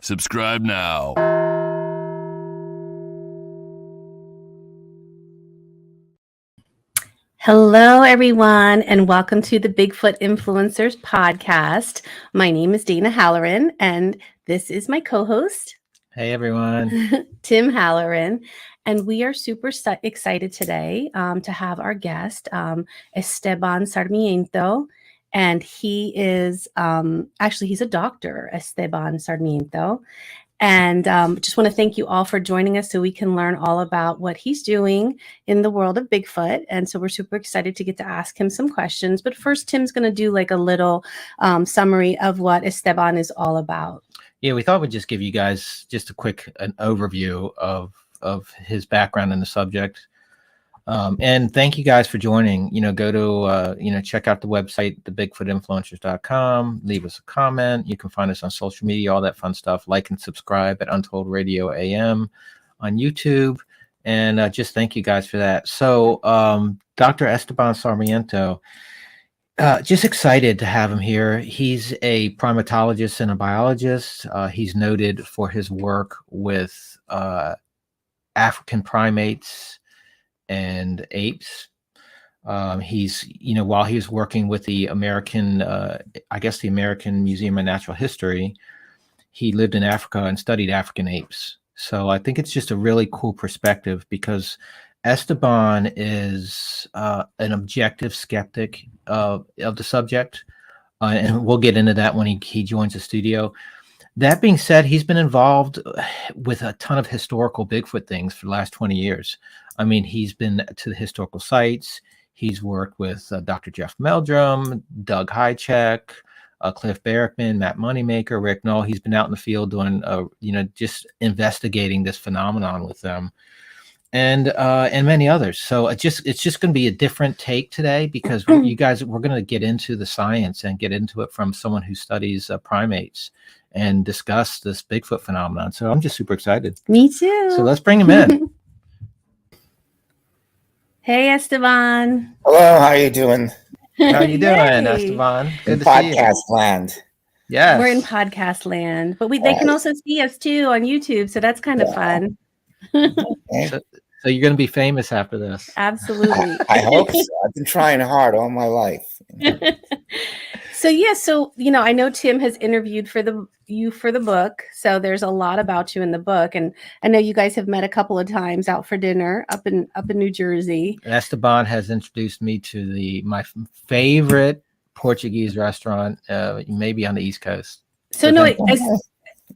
Subscribe now. Hello, everyone, and welcome to the Bigfoot Influencers podcast. My name is Dana Halloran, and this is my co-host. Hey, everyone. Tim Halloran. And we are super excited today to have our guest, Esteban Sarmiento. And he is, actually, he's a doctor, Esteban Sarmiento. And just want to thank you all for joining us so we can learn all about what he's doing in the world of Bigfoot. And so we're super excited to get to ask him some questions. But first, Tim's going to do like a little summary of what Esteban is all about. Yeah, we thought we'd just give you guys just an overview of his background in the subject. And thank you guys for joining. Go to, check out the website, thebigfootinfluencers.com. Leave us a comment. You can find us on social media, all that fun stuff. Like and subscribe at Untold Radio AM on YouTube. And just thank you guys for that. So Dr. Esteban Sarmiento, just excited to have him here. He's a primatologist and a biologist. He's noted for his work with African primates and apes. He's, while he was working with the American, the American Museum of Natural History, he lived in Africa and studied African apes. So I think it's just a really cool perspective because Esteban is an objective skeptic of the subject, and we'll get into that when he joins the studio. That being said, he's been involved with a ton of historical Bigfoot things for the last 20 years. I mean, he's been to the historical sites. He's worked with Dr. Jeff Meldrum, Doug Hychek, Cliff Barrickman, Matt Moneymaker, Rick Knoll. He's been out in the field doing, just investigating this phenomenon with them. And many others. So it's just going to be a different take today because we're going to get into the science and get into it from someone who studies primates and discuss this Bigfoot phenomenon. So I'm just super excited. Me too. So let's bring him in. Hey, Esteban. Hello, how you doing? How you doing, Yay. Esteban? Good In to see you. podcast land. Yes. We're in podcast land, but they can also see us too on YouTube. So that's kind of fun. So you're going to be famous after this. Absolutely. I hope so. I've been trying hard all my life. So I know Tim has interviewed for the book. So there's a lot about you in the book, and I know you guys have met a couple of times out for dinner up in New Jersey. Esteban has introduced me to my favorite Portuguese restaurant, maybe on the East Coast. So no,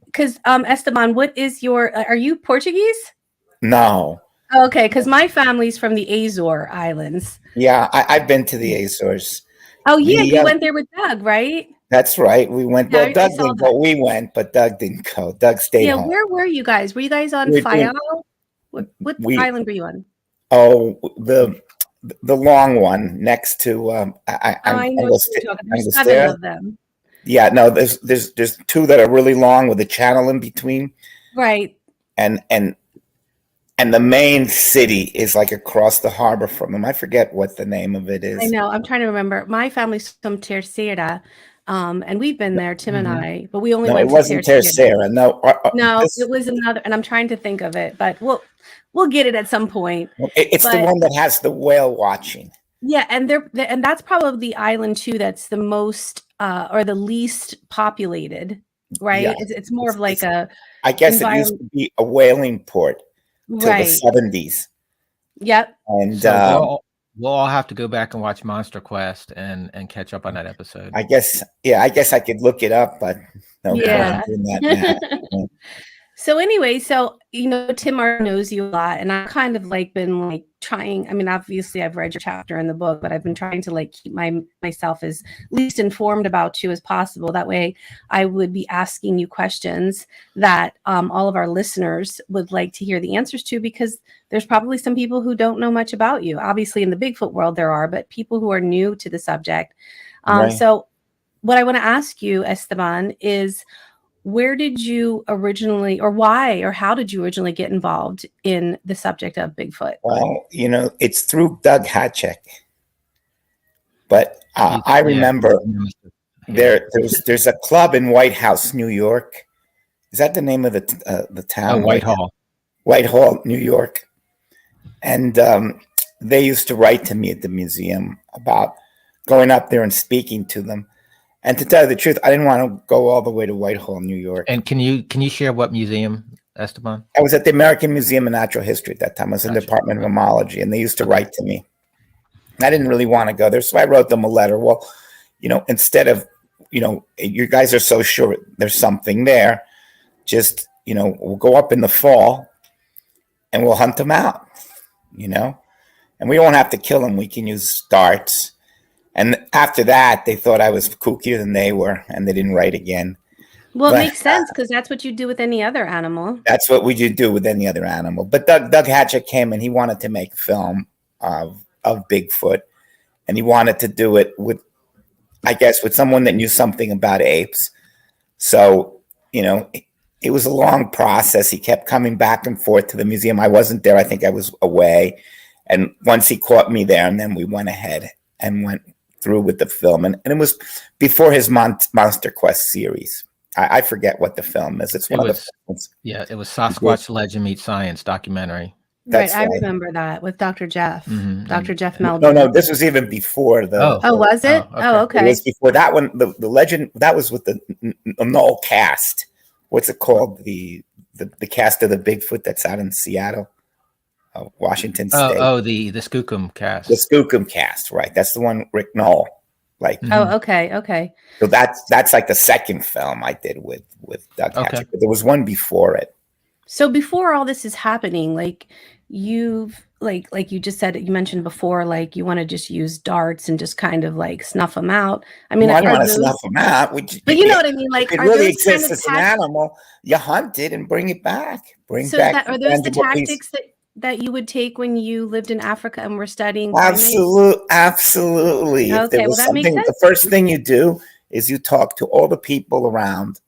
because Esteban, what is are you Portuguese? No. Okay, because my family's from the Azore Islands. Yeah, I've been to the Azores. Oh yeah, you went there with Doug, right? That's right. We went. Yeah, Well, Doug didn't go. We went, but Doug didn't go. Doug stayed home. Where were you guys? Were you guys on Fayal? What island were you on? Oh, the long one next to. I know what you're talking. There's 7 of them. Yeah, no. There's 2 that are really long with a channel in between. Right. And the main city is like across the harbor from them. I forget what the name of it is. I know. I'm trying to remember. My family's from Terceira, and we've been there, Tim and I, but we only went to Terceira. No, it wasn't Terceira. No, it was another, and I'm trying to think of it, but we'll get it at some point. It's the one that has the whale watching. Yeah, and that's probably the island too that's the most or the least populated, right? Yeah. It's more of like I guess it used to be a whaling port. To right. the 70s. Yep. And so we'll all have to go back and watch Monster Quest and catch up on that episode. I guess I could look it up, but no point doing that now. So anyway, Tim already knows you a lot, and I've kind of been trying. I mean, obviously, I've read your chapter in the book, but I've been trying to keep myself as least informed about you as possible. That way, I would be asking you questions that all of our listeners would like to hear the answers to, because there's probably some people who don't know much about you. Obviously, in the Bigfoot world, there are, but people who are new to the subject. Right. So, what I want to ask you, Esteban, is, where did you originally, or why, or how did you originally get involved in the subject of Bigfoot? Well, it's through Doug Hychek. But I remember there's a club in White House, New York, Is that the name of the Oh, town? Whitehall. Whitehall, New York. And they used to write to me at the museum about going up there and speaking to them. And to tell you the truth, I didn't want to go all the way to Whitehall, New York. And can you share what museum, Esteban? I was at the American Museum of Natural History at that time. I was in the Department of Mammalogy, and they used to write to me. I didn't really want to go there, so I wrote them a letter. Well, instead of, you guys are so sure there's something there, just, we'll go up in the fall and we'll hunt them out, and we won't have to kill them. We can use darts. And after that, they thought I was kookier than they were, and they didn't write again. Well, it makes sense because that's what you do with any other animal. That's what we do with any other animal. But Doug Hatchett came and he wanted to make a film of Bigfoot, and he wanted to do it with, I guess, with someone that knew something about apes. So, it was a long process. He kept coming back and forth to the museum. I wasn't there. I think I was away. And once he caught me there, and then we went ahead and went through with the film. And it was before his Monster Quest series. I forget what the film is. It's one of the films. Yeah, it was Sasquatch Legend Meets Science documentary. Right, I remember that with Dr. Jeff. Mm-hmm. Dr. Jeff Melvin. No, this was even before the. Oh, was it? Okay. It was before that one. The legend that was with the Knoll cast. What's it called? The cast of the Bigfoot that's out in Seattle, Washington State. The Skookum cast. The Skookum cast, right? That's the one. Rick Knoll. Oh, okay. So that's like the second film I did with Doug Hatchett. But there was one before it. So before all this is happening, like you've like you just said, you mentioned before, like you want to just use darts and just kind of like snuff them out. I mean, I don't want to snuff them out. But you know what I mean? Like, if it really exists as an animal, you hunt it and bring it back. Are those the tactics that you would take when you lived in Africa and were studying? Absolutely. Okay, if there was that makes sense. The first thing you do is you talk to all the people around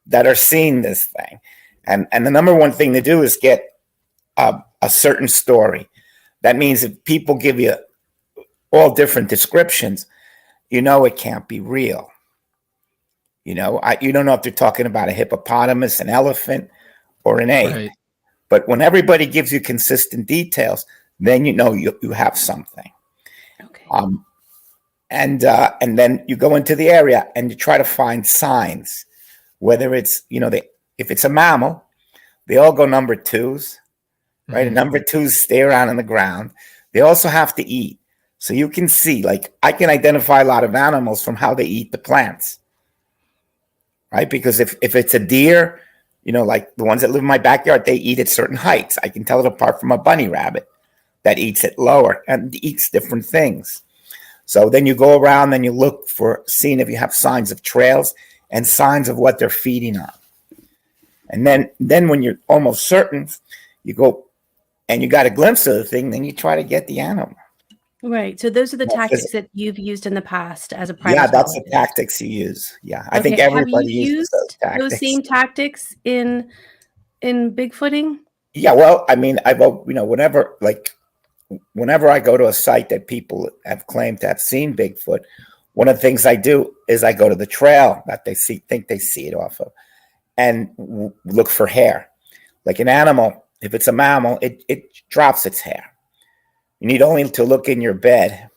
that are seeing this thing. And the number one thing to do is get a certain story. That means if people give you all different descriptions, it can't be real. You don't know if they're talking about a hippopotamus, an elephant, or an ape. Right. But when everybody gives you consistent details, then you have something. Okay. And then you go into the area and you try to find signs, whether it's if it's a mammal, they all go number twos, right? Mm-hmm. And number twos stay around on the ground. They also have to eat, so you can see. Like I can identify a lot of animals from how they eat the plants, right? Because if it's a deer. Like the ones that live in my backyard, they eat at certain heights. I can tell it apart from a bunny rabbit that eats it lower and eats different things. So then you go around and you look for seeing if you have signs of trails and signs of what they're feeding on. And then when you're almost certain, you go and you got a glimpse of the thing, then you try to get the animal. Right. So those are the tactics that you've used in the past as a primatologist. Yeah, that's the tactics you use. Yeah, I think everybody uses those same tactics in Bigfooting. Yeah, well, I mean, whenever I go to a site that people have claimed to have seen Bigfoot, one of the things I do is I go to the trail that they think they see it off of, and look for hair. Like an animal, if it's a mammal, it drops its hair. You need only to look in your bed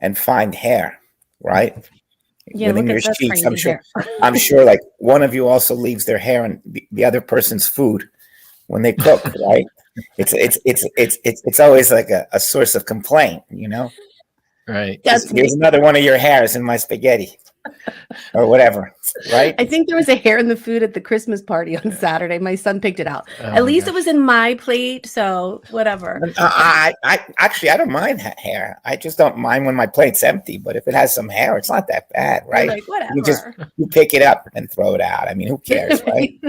and find hair, right? Yeah, within your sheets. I'm sure like one of you also leaves their hair in the other person's food when they cook, right? It's always like a source of complaint, Right. Here's another one of your hairs in my spaghetti. Or whatever, right? I think there was a hair in the food at the Christmas party on Saturday. My son picked it out. At least it was in my plate, so whatever. I don't mind hair. I just don't mind when my plate's empty. But if it has some hair, it's not that bad, right? You're like, whatever. You pick it up and throw it out. I mean, who cares, right?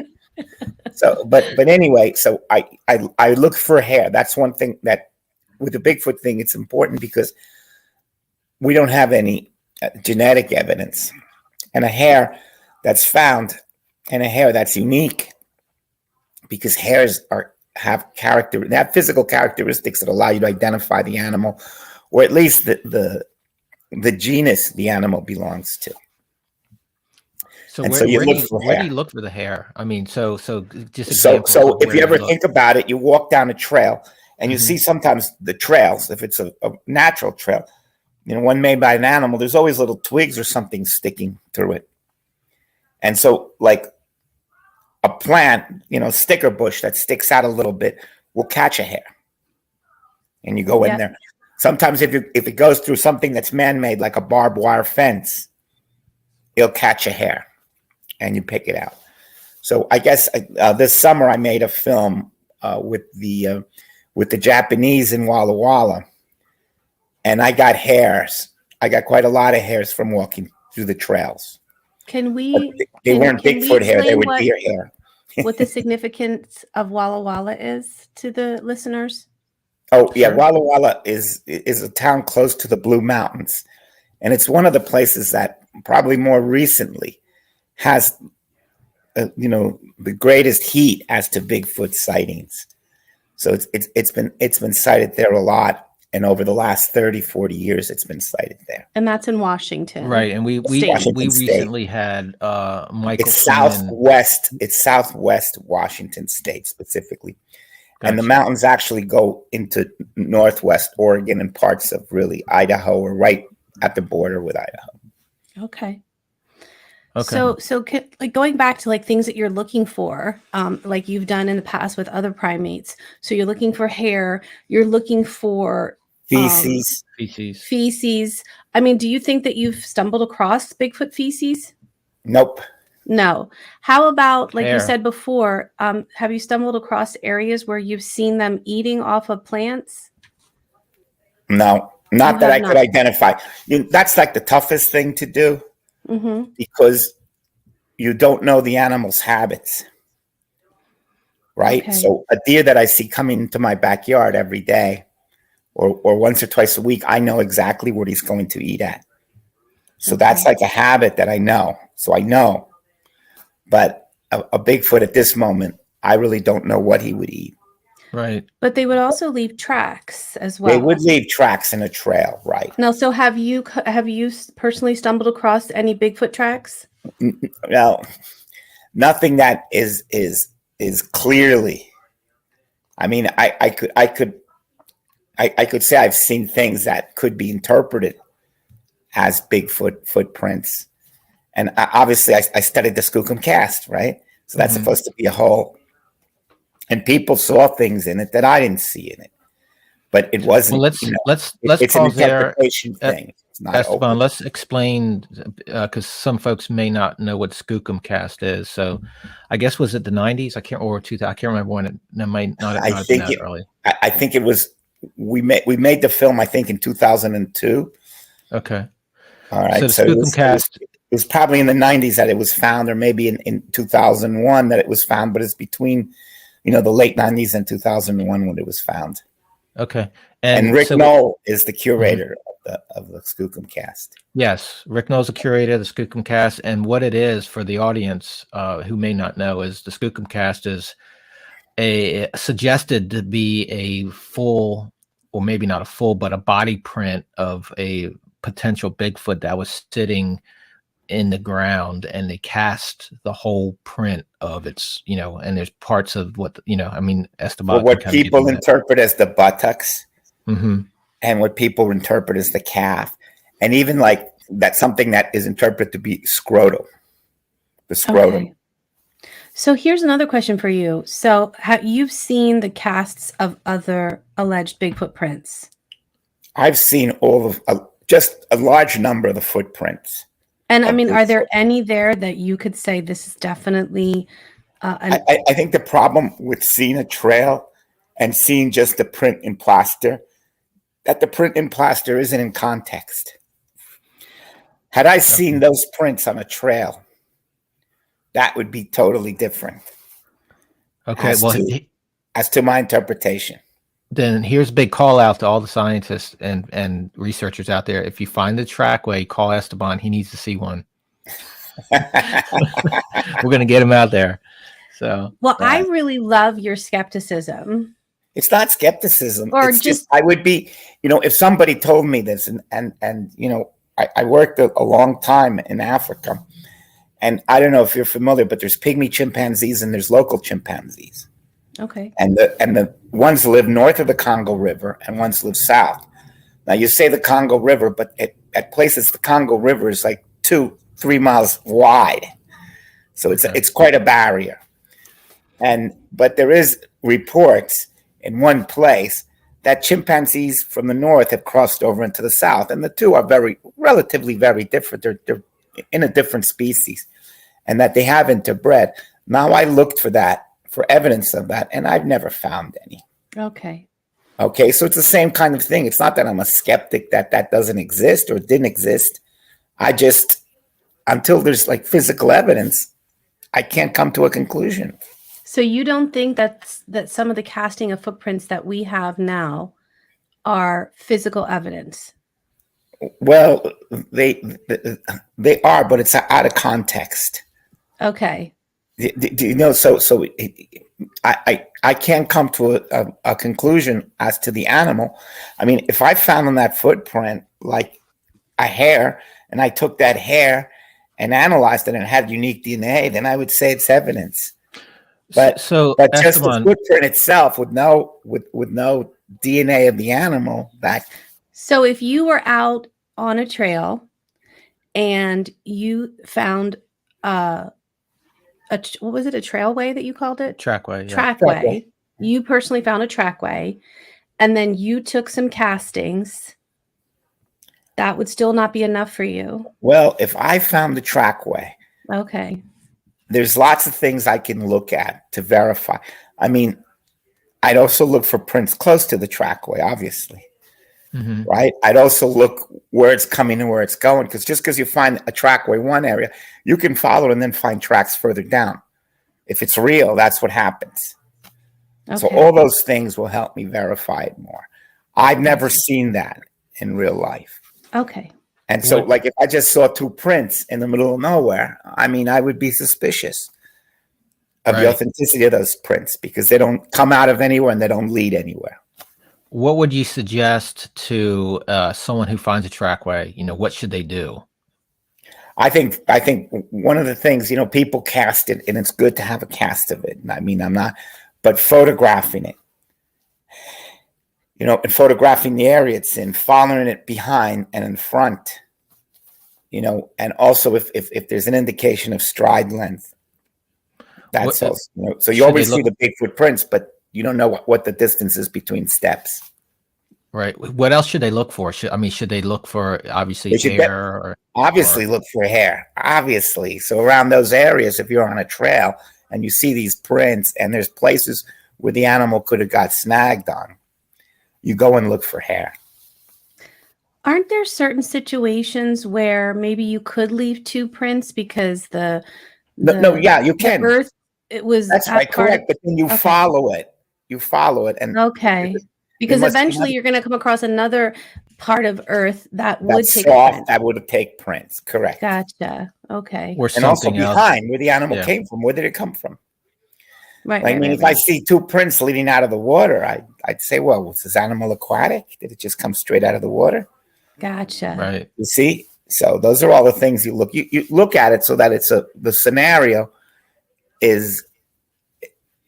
So, but anyway, so I look for hair. That's one thing that with the Bigfoot thing, it's important because we don't have any genetic evidence, and a hair that's found and a hair that's unique, because hairs have physical characteristics that allow you to identify the animal, or at least the genus the animal belongs to. So And so you look for where do hair. you look for the hair? I mean, so just So, examples of if where you ever look. think about it, you walk down a trail and you Mhm. see sometimes the trails, if it's a natural trail, one made by an animal, there's always little twigs or something sticking through it. And so like a plant, sticker bush that sticks out a little bit will catch a hair. And you go in there. Sometimes if it goes through something that's man-made, like a barbed wire fence, it'll catch a hair and you pick it out. So I guess this summer I made a film with the Japanese in Walla Walla, and I got hairs. I got quite a lot of hairs from walking through the trails. Can we? They weren't Bigfoot hair; they were deer hair. What the significance of Walla Walla is to the listeners? Oh yeah, Walla Walla is a town close to the Blue Mountains, and it's one of the places that probably more recently has the greatest heat as to Bigfoot sightings. So it's been cited there a lot, and over the last 30, 40 years, it's been cited there. And that's in Washington, right? And we recently had Michael. It's southwest. It's southwest Washington State specifically, and the mountains actually go into northwest Oregon and parts of really Idaho, or right at the border with Idaho. Okay. So like going back to like things that you're looking for, like you've done in the past with other primates. So you're looking for hair, you're looking for feces. I mean, do you think that you've stumbled across Bigfoot feces? Nope. No. How about, like hair. You said before, have you stumbled across areas where you've seen them eating off of plants? No, not that I could identify. That's like the toughest thing to do. Mm-hmm. Because you don't know the animal's habits, right? Okay. So a deer that I see coming into my backyard every day or once or twice a week, I know exactly what he's going to eat at. So that's like a habit that I know. So I know. But a Bigfoot at this moment, I really don't know what he would eat. Right. But they would also leave tracks as well. They would leave tracks in a trail, right? Now, so have you personally stumbled across any Bigfoot tracks? No, nothing that is clearly. I mean, I could say I've seen things that could be interpreted as Bigfoot footprints, and obviously I studied the Skookum cast, right? So that's supposed to be a whole. And people saw things in it that I didn't see in it, but it wasn't. Well, let's it's pause an interpretation there. Thing. It's not Esteban, let's explain because some folks may not know what Skookum cast is. So, I guess was it the '90s? I can't remember when it might not have been that early. I think it was. We made the film. I think in 2002. Okay. All right. So the Skookum cast. It was probably in the '90s that it was found, or maybe in 2001 that it was found. But it's between. The late '90s and 2001 when it was found. Okay, and Rick Knoll is the curator of the Skookum cast. Yes, Rick Knoll is the curator of the Skookum cast, and what it is for the audience who may not know is the Skookum cast is suggested to be a full, or maybe not a full, but a body print of a potential Bigfoot that was sitting in the ground, and they cast the whole print of its, and there's parts of what, I mean, Esteban. Well, what people interpret as the buttocks, and what people interpret as the calf, and even like that's something that is interpreted to be scrotum, the scrotum. Okay. So here's another question for you. So you've seen the casts of other alleged Bigfoot prints? I've seen just a large number of the footprints. And I mean, are there any there that you could say this is definitely? I think the problem with seeing a trail and seeing just the print in plaster, that the print in plaster isn't in context. Had I seen those prints on a trail, that would be totally different. Okay, as to my interpretation. Then here's a big call out to all the scientists and researchers out there. If you find the trackway, call Esteban. He needs to see one. We're going to get him out there. So, well, I really love your skepticism. It's not skepticism. Or it's just I would be, if somebody told me this and I worked a long time in Africa, And I don't know if you're familiar, but there's pygmy chimpanzees and there's local chimpanzees. Okay. And the ones live north of the Congo River and ones live south. Now you say the Congo River, but at places the Congo River is like 2-3 miles wide, so it's quite a barrier. But there is reports in one place that chimpanzees from the north have crossed over into the south, and the two are relatively very different. They're in a different species, and that they have interbred. Now I looked for evidence of that, and I've never found any. Okay, so it's the same kind of thing. It's not that I'm a skeptic that doesn't exist or didn't exist. I just, until there's like physical evidence, I can't come to a conclusion. So you don't think that some of the casting of footprints that we have now are physical evidence? Well, they are, but it's out of context. Okay. Do you know? So I can't come to a conclusion as to the animal. I mean, if I found on that footprint like a hair, and I took that hair and analyzed it and it had unique DNA, then I would say it's evidence. But just the footprint itself with no DNA of the animal. So if you were out on a trail and you found what was it, a trailway that you called it? Trackway. Yeah. Trackway. You personally found a trackway, and then you took some castings. That would still not be enough for you. Well, if I found the trackway, okay, there's lots of things I can look at to verify. I mean, I'd also look for prints close to the trackway, obviously. Mm-hmm. Right? I'd also look where it's coming and where it's going, because just because you find a trackway one area, you can follow and then find tracks further down. If it's real, that's what happens. Okay. So all those things will help me verify it more. I've never seen that in real life. Okay. And so, like, if I just saw two prints in the middle of nowhere, I mean, I would be suspicious of the authenticity of those prints, because they don't come out of anywhere and they don't lead anywhere. What would you suggest to someone who finds a trackway? You know, what should they do? I think one of the things, people cast it, and it's good to have a cast of it. I mean, but photographing it, and photographing the area it's in, following it behind and in front, and also if there's an indication of stride length, that's also, so you always see the Bigfoot prints, but you don't know what the distance is between steps. Right. What else should they look for? Should they look for, obviously, hair? Look for hair. Obviously. So around those areas, if you're on a trail and you see these prints and there's places where the animal could have got snagged on, you go and look for hair. Aren't there certain situations where maybe you could leave two prints because you can. Earth, that's right, correct. But then you follow it. And because eventually you're going to come across another part of Earth that would take prints. That would take prints, correct. Gotcha. Okay. Or and also behind where the animal came from. Where did it come from? Right. If I see two prints leading out of the water, I'd say, well, was this animal aquatic? Did it just come straight out of the water? Gotcha. Right. You see? So those are all the things you look. You look at it so that the scenario is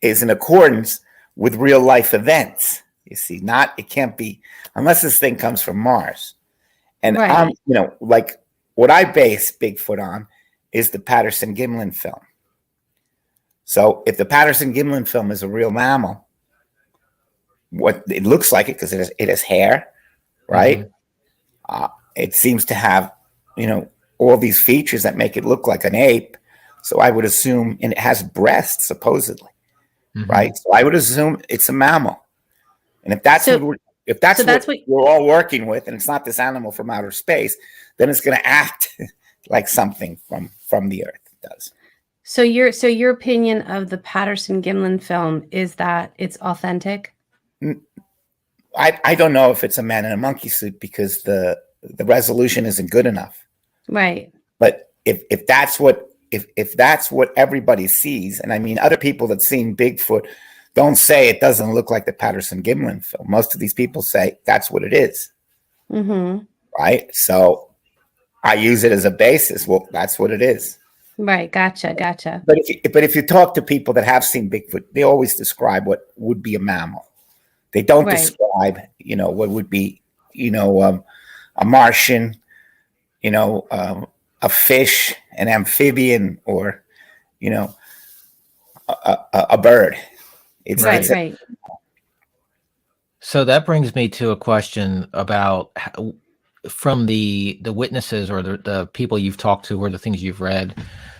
in accordance with real life events. You see, it can't be, unless this thing comes from Mars. And like what I base Bigfoot on is the Patterson-Gimlin film. So if the Patterson-Gimlin film is a real mammal, what it looks like it, because it has hair, right? Mm-hmm. It seems to have, all these features that make it look like an ape. So I would assume, and it has breasts, supposedly, right? So I would assume it's a mammal. And if that's what we're all working with, and it's not this animal from outer space, then it's going to act like something from the Earth does. So your opinion of the Patterson-Gimlin film is that it's authentic? I don't know if it's a man in a monkey suit, because the resolution isn't good enough. Right. But if that's what everybody sees, and I mean, other people that've seen Bigfoot don't say it doesn't look like the Patterson-Gimlin film. Most of these people say that's what it is. Mm-hmm. Right? So I use it as a basis. Well, that's what it is. Right. Gotcha. But if you talk to people that have seen Bigfoot, they always describe what would be a mammal. They don't Right. describe, what would be, a Martian, a fish, an amphibian, or a bird. It's Right. it's Right. So that brings me to a question about from the witnesses or the people you've talked to or the things you've read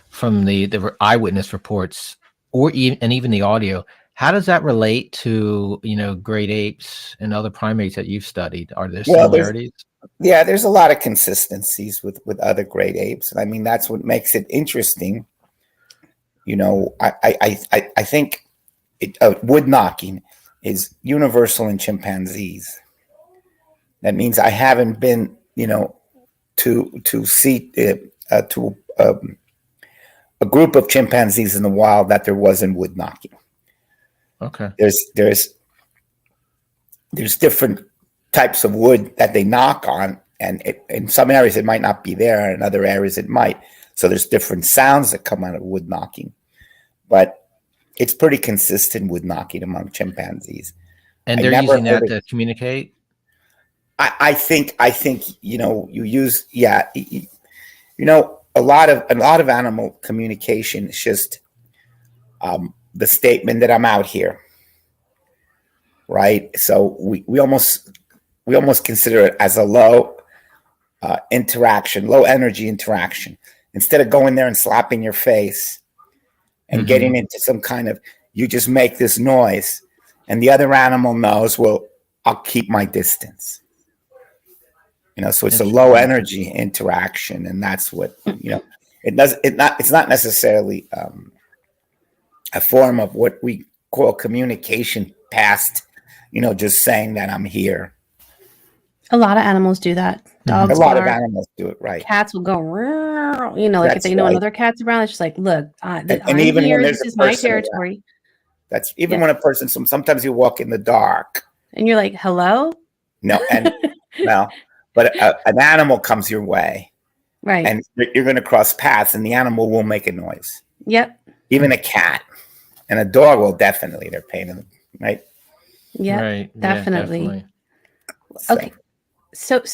from the eyewitness reports and even the audio. How does that relate to, great apes and other primates that you've studied? Are there well, similarities? there's a lot of consistencies with other great apes, and I mean that's what makes it interesting. I think wood knocking is universal in chimpanzees. That means I haven't been, to see to a group of chimpanzees in the wild that there wasn't wood knocking. Okay. There's different types of wood that they knock on, and in some areas it might not be there, and in other areas it might. So there's different sounds that come out of wood knocking, but it's pretty consistent wood knocking among chimpanzees. And I they're never using that heard to communicate? I think you use a lot of animal communication is just the statement that I'm out here, right? So we almost consider it as a low interaction, low energy interaction. Instead of going there and slapping your face and getting into some kind of, you just make this noise, and the other animal knows, well, I'll keep my distance. So it's a low energy interaction, and that's what it's not necessarily a form of what we call communication past, just saying that I'm here. A lot of animals do that. Dogs A lot of bark. animals do it, right? Cats will go, like if That's they know right. another cat's around, it's just like, look, And I'm even when here. there's This a is my person around, territory. that's even Yeah. when a person. Sometimes you walk in the dark. And you're like, hello? No, and well, but an animal comes your way, Right. and you're going to cross paths, and the animal will make a noise. Yep. Even a cat and a dog will definitely. They're paying, right? Yep. Right. Definitely. Yeah, Okay. So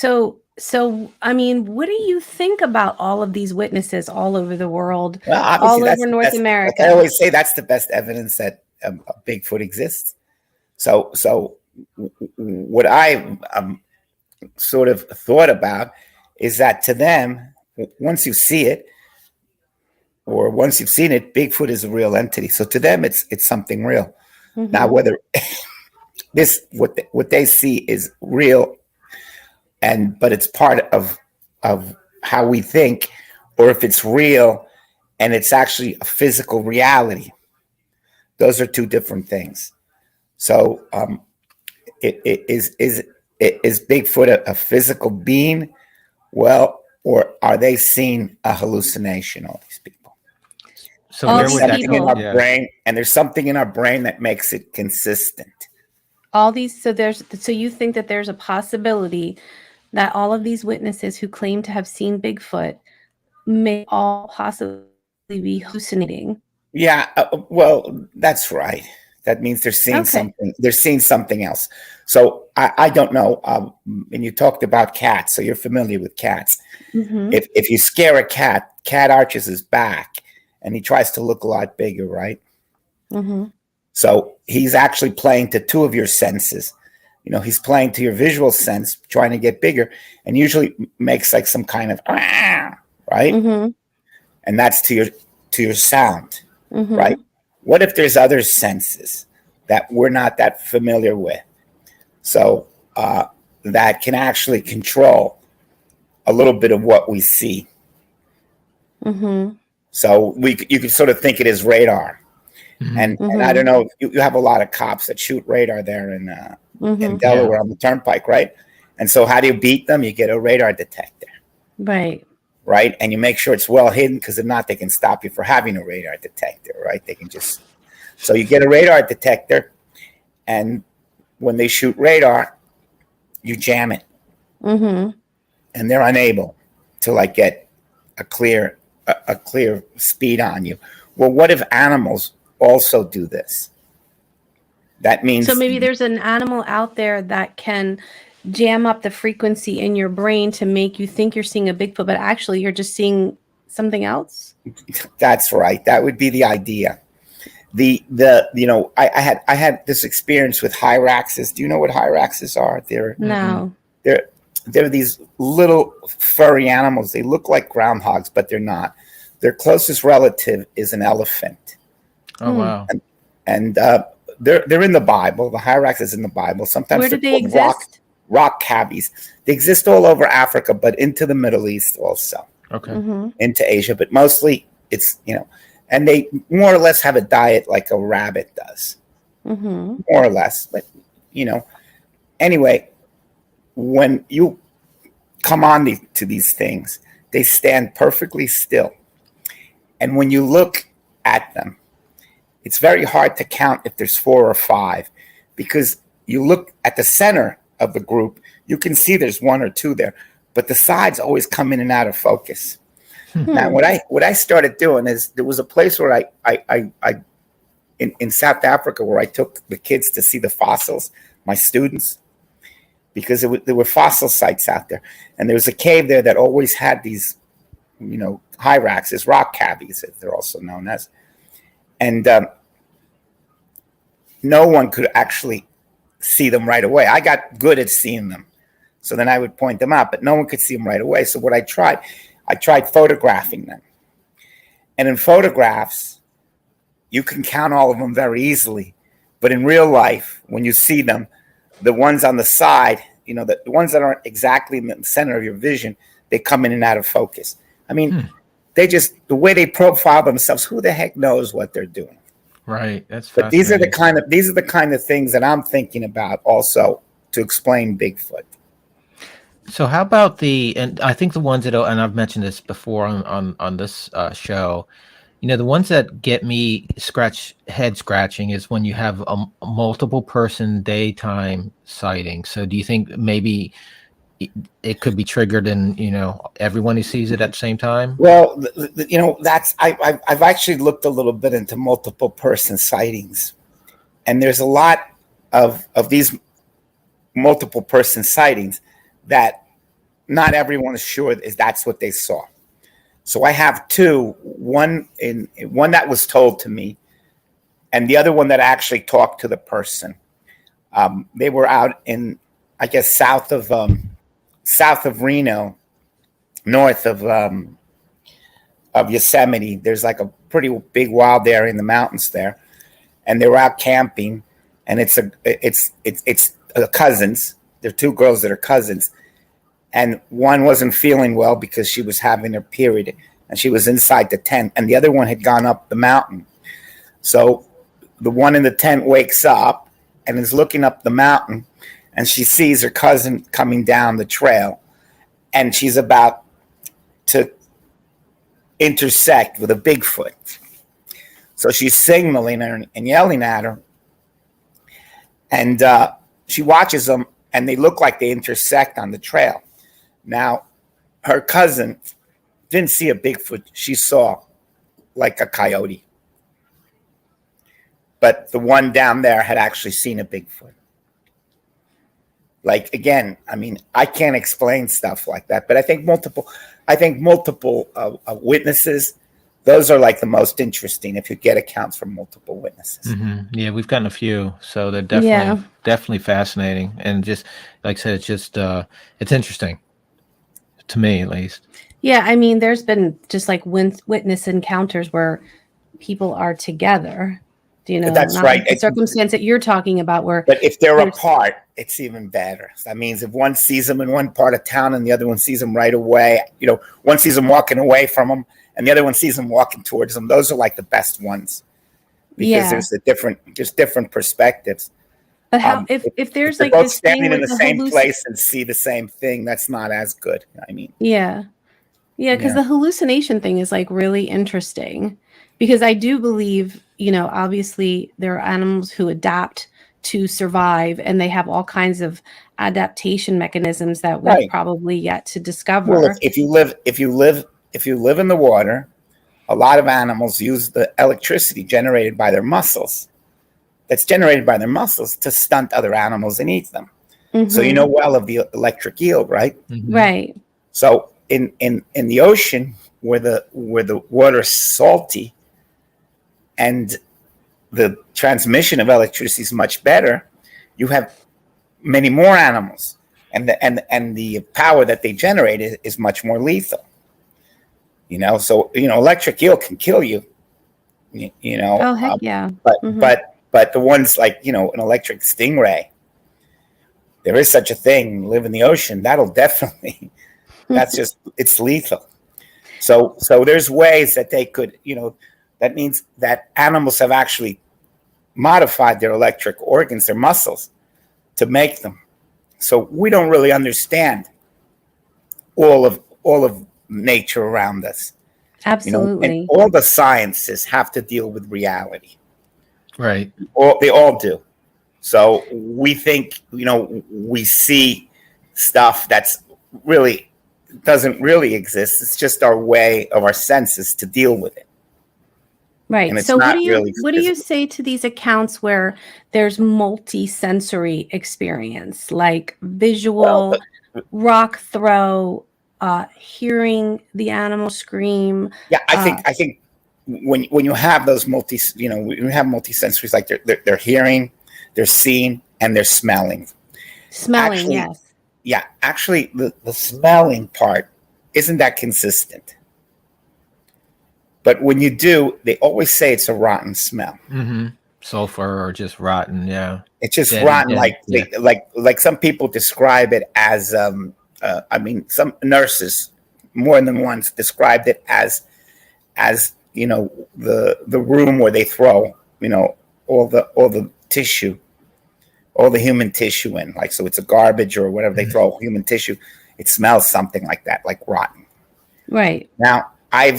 I mean, what do you think about all of these witnesses all over the world, Well, obviously, all over North America? Like I always say, that's the best evidence that a Bigfoot exists. So what I sort of thought about is that to them, once you see it, or once you've seen it, Bigfoot is a real entity. So to them, it's something real. Mhm. Now, whether what they see is real, but it's part of how we think, or if it's real and it's actually a physical reality. Those are two different things. So, is Bigfoot a physical being? Well, or are they seeing a hallucination? All these people. So All where these would that Something in people- our brain, and there's something in our brain that makes it consistent. All these, so you think that there's a possibility that all of these witnesses who claim to have seen Bigfoot may all possibly be hallucinating? Yeah, well, that's right. That means they're seeing something. They're seeing something else. So I don't know. And you talked about cats, so you're familiar with cats. Mhm. If you scare a cat arches his back, and he tries to look a lot bigger, right? Mhm. So he's actually playing to two of your senses. He's playing to your visual sense, trying to get bigger, and usually makes like some kind of right, Mhm. and that's to your sound, Mhm. right? What if there's other senses that we're not that familiar with, so that can actually control a little bit of what we see? Mhm. So you can sort of think it as radar. And I don't know, you have a lot of cops that shoot radar there in Delaware on the turnpike, right? And so how do you beat them? You get a radar detector. Right. And you make sure it's well hidden, because if not, they can stop you for having a radar detector, right? They can just, so you get a radar detector, and when they shoot radar, you jam it. Mhm. And they're unable to get a clear a clear speed on you. Well, what if animals also do this? That means So maybe there's an animal out there that can jam up the frequency in your brain to make you think you're seeing a Bigfoot, but actually you're just seeing something else. that's right. That would be the idea. I had this experience with hyraxes. Do you know what hyraxes are? No. They're these little furry animals. They look like groundhogs, but they're not. Their closest relative is an elephant. Oh wow! And they're in the Bible. The hyrax is in the Bible. Sometimes where do they exist? Rock cabbies. They exist all over Africa, but into the Middle East also. Okay. Into Asia, but mostly it's and they more or less have a diet like a rabbit does, more or less. But anyway, when you come on to these things, they stand perfectly still, and when you look at them, it's very hard to count if there's 4 or 5, because you look at the center of the group, you can see there's 1 or 2 there, but the sides always come in and out of focus. Now, what I started doing is there was a place where I in South Africa where I took the kids to see the fossils, my students, because there were fossil sites out there, and there was a cave there that always had these, hyraxes, rock cabbies, as they're also known as, and no one could actually see them right away. I got good at seeing them, so then I would point them out, but no one could see them right away. So what I tried photographing them. And in photographs, you can count all of them very easily. But in real life, when you see them, the ones on the side, the ones that aren't exactly in the center of your vision, they come in and out of focus. I mean, the way they profile themselves, who the heck knows what they're doing? Right. That's but these are the kind of things that I'm thinking about also to explain Bigfoot. So how about and I think the ones that, and I've mentioned this before on this show, the ones that get me head scratching is when you have a multiple person daytime sighting. So do you think maybe it could be triggered in, everyone who sees it at the same time? Well, I've actually looked a little bit into multiple person sightings, and there's a lot of these multiple person sightings that not everyone is sure that's what they saw. So I have 2, one that was told to me, and the other one that actually talked to the person. They were out in, I guess, south of Reno, north of Yosemite. There's like a pretty big wild area in the mountains there, and they were out camping, and it's cousins. They're 2 girls that are cousins, and one wasn't feeling well because she was having her period, and she was inside the tent, and the other one had gone up the mountain. So the one in the tent wakes up and is looking up the mountain, and she sees her cousin coming down the trail, and she's about to intersect with a Bigfoot. So she's signaling her and yelling at her, and she watches them, and they look like they intersect on the trail. Now, her cousin didn't see a Bigfoot. She saw like a coyote. But the one down there had actually seen a Bigfoot. Like, again, I mean, I can't explain stuff like that, but I think multiple witnesses, those are like the most interesting if you get accounts from multiple witnesses. Yeah, we've gotten a few, so they're definitely fascinating, and just like I said, it's just it's interesting to me, at least. Yeah, I mean, there's been just like witness encounters where people are together. That's not right. Like the circumstance that you're talking about, but if they're apart, it's even better. That means if one sees them in one part of town and the other one sees them right away, one sees them walking away from them and the other one sees them walking towards them. Those are like the best ones because there's different perspectives. But how if there's like both this standing thing in the same place and see the same thing, that's not as good. I mean, because the hallucination thing is like really interesting, because I do believe, obviously there are animals who adapt to survive, and they have all kinds of adaptation mechanisms that we've probably yet to discover. Well, if you live in the water a lot of animals use the electricity generated by their muscles, that's generated by their muscles, to stunt other animals and eat them. So you know well of the electric eel, right? Right. So in the ocean, where the water's salty and the transmission of electricity is much better, you have many more animals, and the power that they generate is much more lethal. So electric eel can kill you. Oh, heck yeah. But the ones like an electric stingray, there is such a thing, live in the ocean, that'll definitely, it's lethal. So there's ways that they could, that means that animals have actually modified their electric organs, their muscles, to make them. So we don't really understand all of nature around us. Absolutely. And all the sciences have to deal with reality. Right. They all do. So we think, we see stuff that's really doesn't really exist. It's just our way of our senses to deal with it. Right. So what do you say to these accounts where there's multi-sensory experience, like visual, rock throw, hearing the animal scream? Yeah, I think when you have those when you have multi-sensories, like they're hearing, they're seeing, and they're smelling. Smelling, yes. Yeah, actually, the smelling part isn't that consistent. But when you do, they always say it's a rotten smell. Sulfur or just rotten, yeah. It's just rotten, like some people describe it as. Some nurses, more than once, described it as the room where they throw all the tissue, all the human tissue in. Like, so it's a garbage or whatever they throw human tissue. It smells something like that, like rotten. Right. Now, I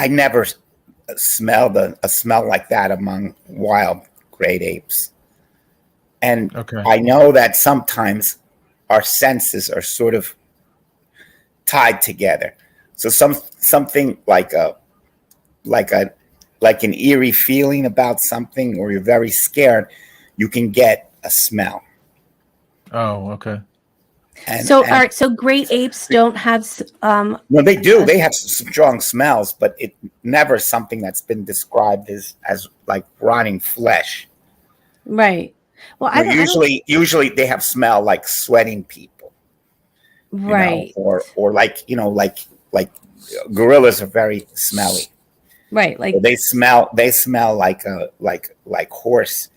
never smelled a smell like that among wild great apes. And I know that sometimes our senses are sort of tied together. So something like an eerie feeling about something, or you're very scared, you can get a smell. Oh, okay. So great apes don't have no, they do. They have strong smells, but it never something that's been described as like rotting flesh. Right. Well, usually they have smell like sweating people. Right. Or like gorillas are very smelly. Right. Like so they smell like horse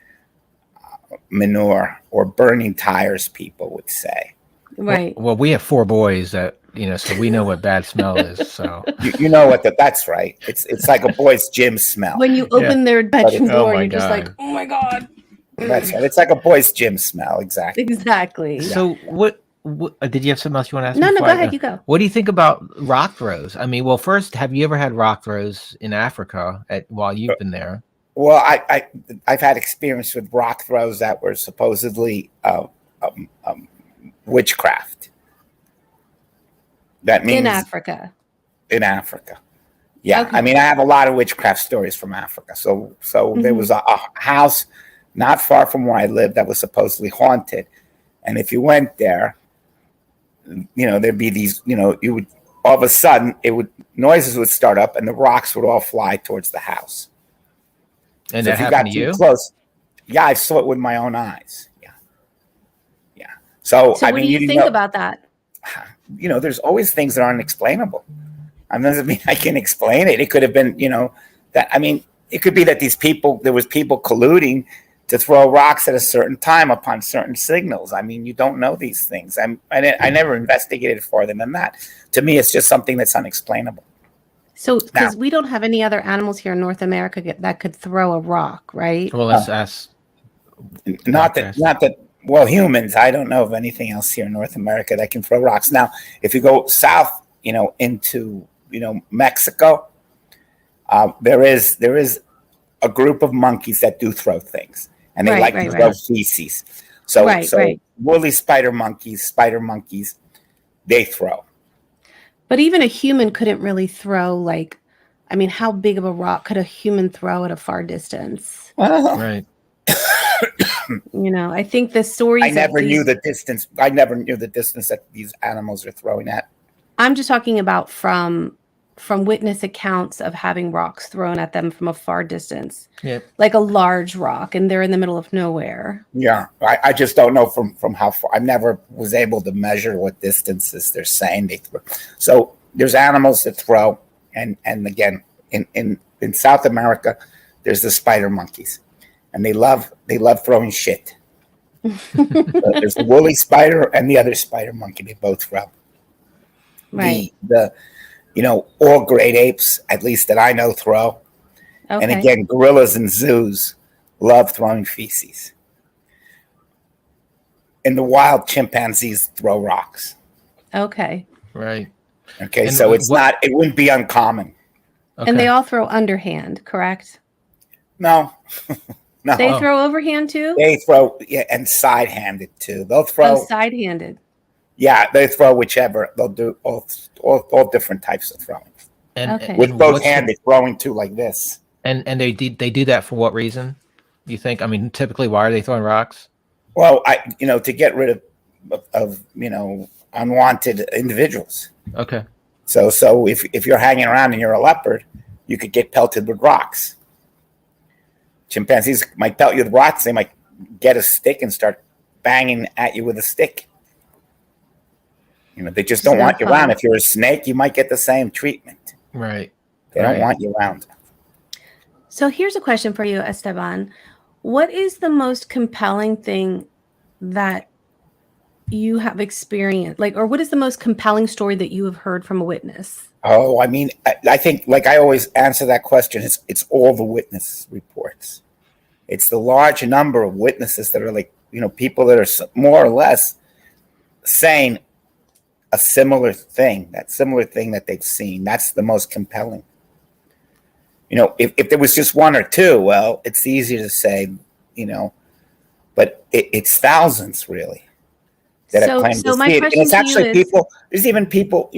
manure or burning tires, people would say. Right. Well, we have 4 boys that, so we know what bad smell is. So you know what that's right. It's like a boy's gym smell. When you open their bedroom door, you're just God. like, oh my God. That's right. It's like a boy's gym smell. Exactly. Exactly. So what did you have something else you want to ask? No, go ahead. You go. What do you think about rock throws? I mean, well, first, have you ever had rock throws in Africa while you've been there? Well, I've had experience with rock throws that were supposedly witchcraft. That means in Africa. Yeah. Okay. I mean, I have a lot of witchcraft stories from Africa. So there was a house not far from where I lived that was supposedly haunted. And if you went there, there'd be these, you would, all of a sudden noises would start up and the rocks would all fly towards the house. And so that if you happened got to you? too close, yeah, I saw it with my own eyes. Yeah. So what do you think about that? There's always things that aren't explainable. I mean, doesn't mean I can explain it. It could have been, it could be that there was people colluding to throw rocks at a certain time upon certain signals. I mean, you don't know these things. I never investigated farther than that. To me, it's just something that's unexplainable. So, because we don't have any other animals here in North America that could throw a rock, right? Well, let's ask. Not that. Well, humans. I don't know of anything else here in North America that can throw rocks. Now, if you go south, into Mexico, there is a group of monkeys that do throw things, and they like to throw feces. So woolly spider monkeys, they throw. But even a human couldn't really throw, like, I mean, how big of a rock could a human throw at a far distance? Well, Right. You know, I think the stories I of never knew these, the distance. I never knew the distance that these animals are throwing at. I'm just talking about from witness accounts of having rocks thrown at them from a far distance, Yep. like a large rock, and they're in the middle of nowhere. Yeah, I just don't know from how far. I never was able to measure what distances they're saying they throw. So there's animals that throw, and again in South America, there's the spider monkeys, and they love throwing shit. There's the woolly spider and the other spider monkey. They both throw. Right. The all great apes, at least that I know, throw. Okay. And again, gorillas in zoos love throwing feces. In the wild, chimpanzees throw rocks. Okay. Right. Okay, And so it wouldn't be uncommon. Okay. And they all throw underhand, correct? No, no. They throw overhand too? They throw, and side-handed too. They'll throw. Oh, side-handed. Yeah, they throw whichever. They'll do all different types of throwing. Okay. With both handed throwing too, like this. And they do that for what reason? You think? I mean, typically, why are they throwing rocks? Well, to get rid of unwanted individuals. Okay. So if you're hanging around and you're a leopard, you could get pelted with rocks. Chimpanzees might pelt you with rocks. They might get a stick and start banging at you with a stick. They just don't want you around. If you're a snake, you might get the same treatment. Right. They don't want you around. So here's a question for you, Esteban. What is the most compelling thing that you have experienced? Or what is the most compelling story that you have heard from a witness? Oh, I mean, I think, like I always answer that question, it's all the witness reports. It's the large number of witnesses that are people that are more or less saying a similar thing, that they've seen. That's the most compelling. If there was just one or two, well, it's easier to say, but it's thousands really that have claimed to see it. And it's actually people, there's even people,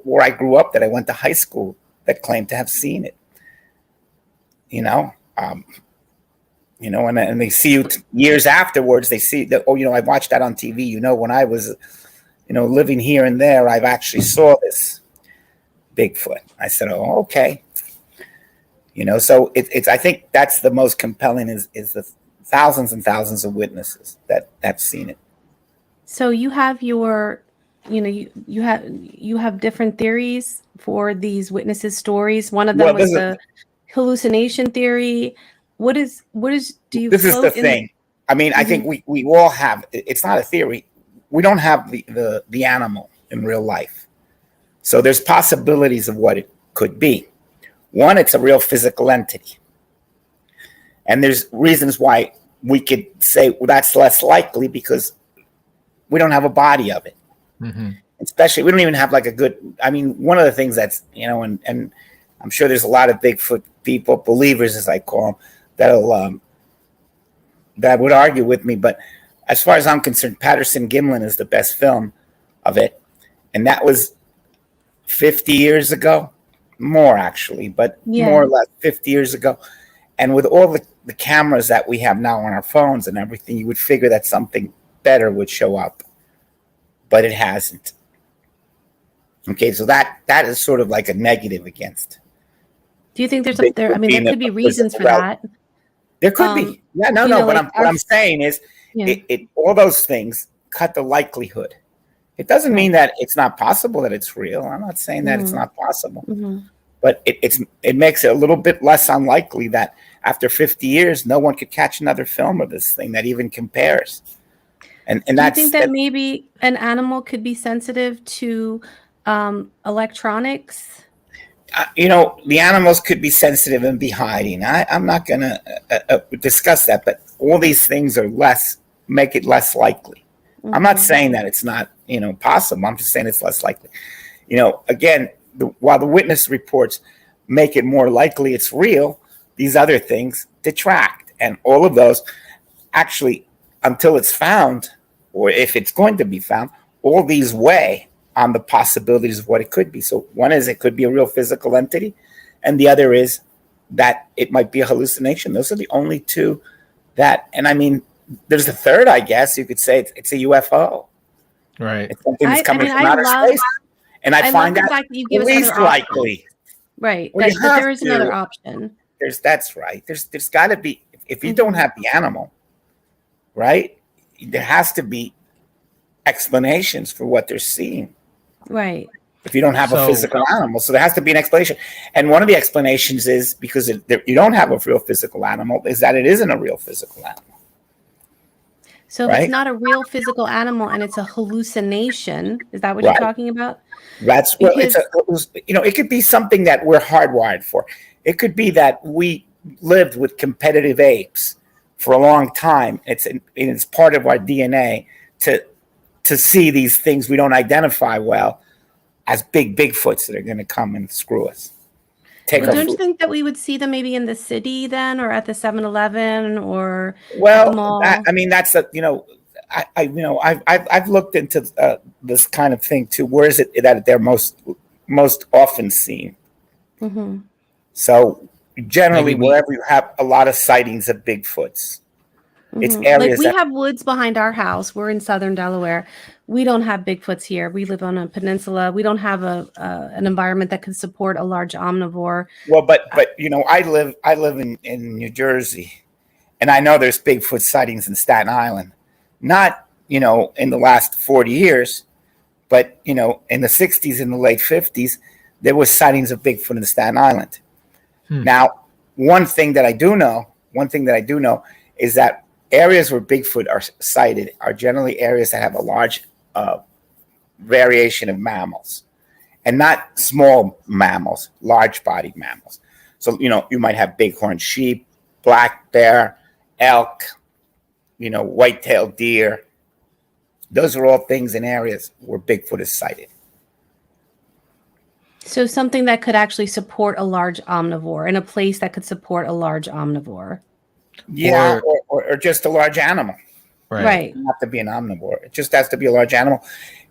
where I grew up that I went to high school that claim to have seen it, and they see you years afterwards, they see that, I watched that on TV, when I was, living here and there, I've actually saw this Bigfoot. I said, oh, okay. So it's, I think that's the most compelling is the thousands and thousands of witnesses that have seen it. So you have your, you have different theories for these witnesses' stories. One of them was the hallucination theory. What is do you? This is the thing. I mean, I think we all have. It's not a theory. We don't have the animal in real life, so there's possibilities of what it could be. One, it's a real physical entity, and there's reasons why we could say, well, that's less likely because we don't have a body of it. Mm-hmm. Especially, we don't even have like a good. I mean, one of the things that's and I'm sure there's a lot of Bigfoot people, believers as I call them, that would argue with me. But as far as I'm concerned, Patterson-Gimlin is the best film of it, and that was 50 years ago, more actually, but more or less 50 years ago. And with all the cameras that we have now on our phones and everything, you would figure that something better would show up, but it hasn't. Okay, so that is sort of like a negative against. Do you think there's there could be reasons for that? There could be. Yeah, no. But what I'm saying is, it all those things cut the likelihood. It doesn't mean that it's not possible that it's real. I'm not saying that it's not possible, but it makes it a little bit less unlikely that after 50 years, no one could catch another film of this thing that even compares. And do you think that maybe an animal could be sensitive to electronics? The animals could be sensitive and be hiding. I'm not going to discuss that, but all these things make it less likely. Mm-hmm. I'm not saying that it's not, possible. I'm just saying it's less likely. Again, while the witness reports make it more likely it's real, these other things detract. And all of those actually, until it's found, or if it's going to be found, all these weigh on the possibilities of what it could be. So one is it could be a real physical entity, and the other is that it might be a hallucination. Those are the only two that, and I mean, there's a third, I guess you could say it's a UFO. Right. It's something that's coming from I outer love, space. And I find love the that fact that you give us least other options. likely. Right. Well, That there is another option. That's right. There's got to be, if you don't have the animal, right, there has to be explanations for what they're seeing. Right. If you don't have a physical animal, so there has to be an explanation. And one of the explanations is because you don't have a real physical animal, is that it isn't a real physical animal. So if it's not a real physical animal and it's a hallucination, is that what you're talking about? That's well, it could be something that we're hardwired for. It could be that we lived with competitive apes for a long time. It's part of our DNA to see these things we don't identify well as Bigfoots that are going to come and screw us. Don't you think that we would see them maybe in the city then, or at the 7-Eleven, or at the mall? That's I've looked into this kind of thing too. Where is it that they're most often seen? Mm-hmm. So generally, wherever you have a lot of sightings of Bigfoots, it's areas like we have woods behind our house. We're in southern Delaware. We don't have Bigfoots here. We live on a peninsula. We don't have an environment that can support a large omnivore. Well, but I live in New Jersey, and I know there's Bigfoot sightings in Staten Island. Not in the last 40 years, but in the 60s and the late 50s, there was sightings of Bigfoot in the Staten Island. Now, one thing that I do know is that areas where Bigfoot are sighted are generally areas that have a large variation of mammals, and not small mammals, large-bodied mammals. So, you might have bighorn sheep, black bear, elk, white-tailed deer. Those are all things in areas where Bigfoot is sighted. So something that could actually support a large omnivore, in a place that could support a large omnivore. Yeah, or just a large animal. Right. It doesn't have to be an omnivore. It just has to be a large animal.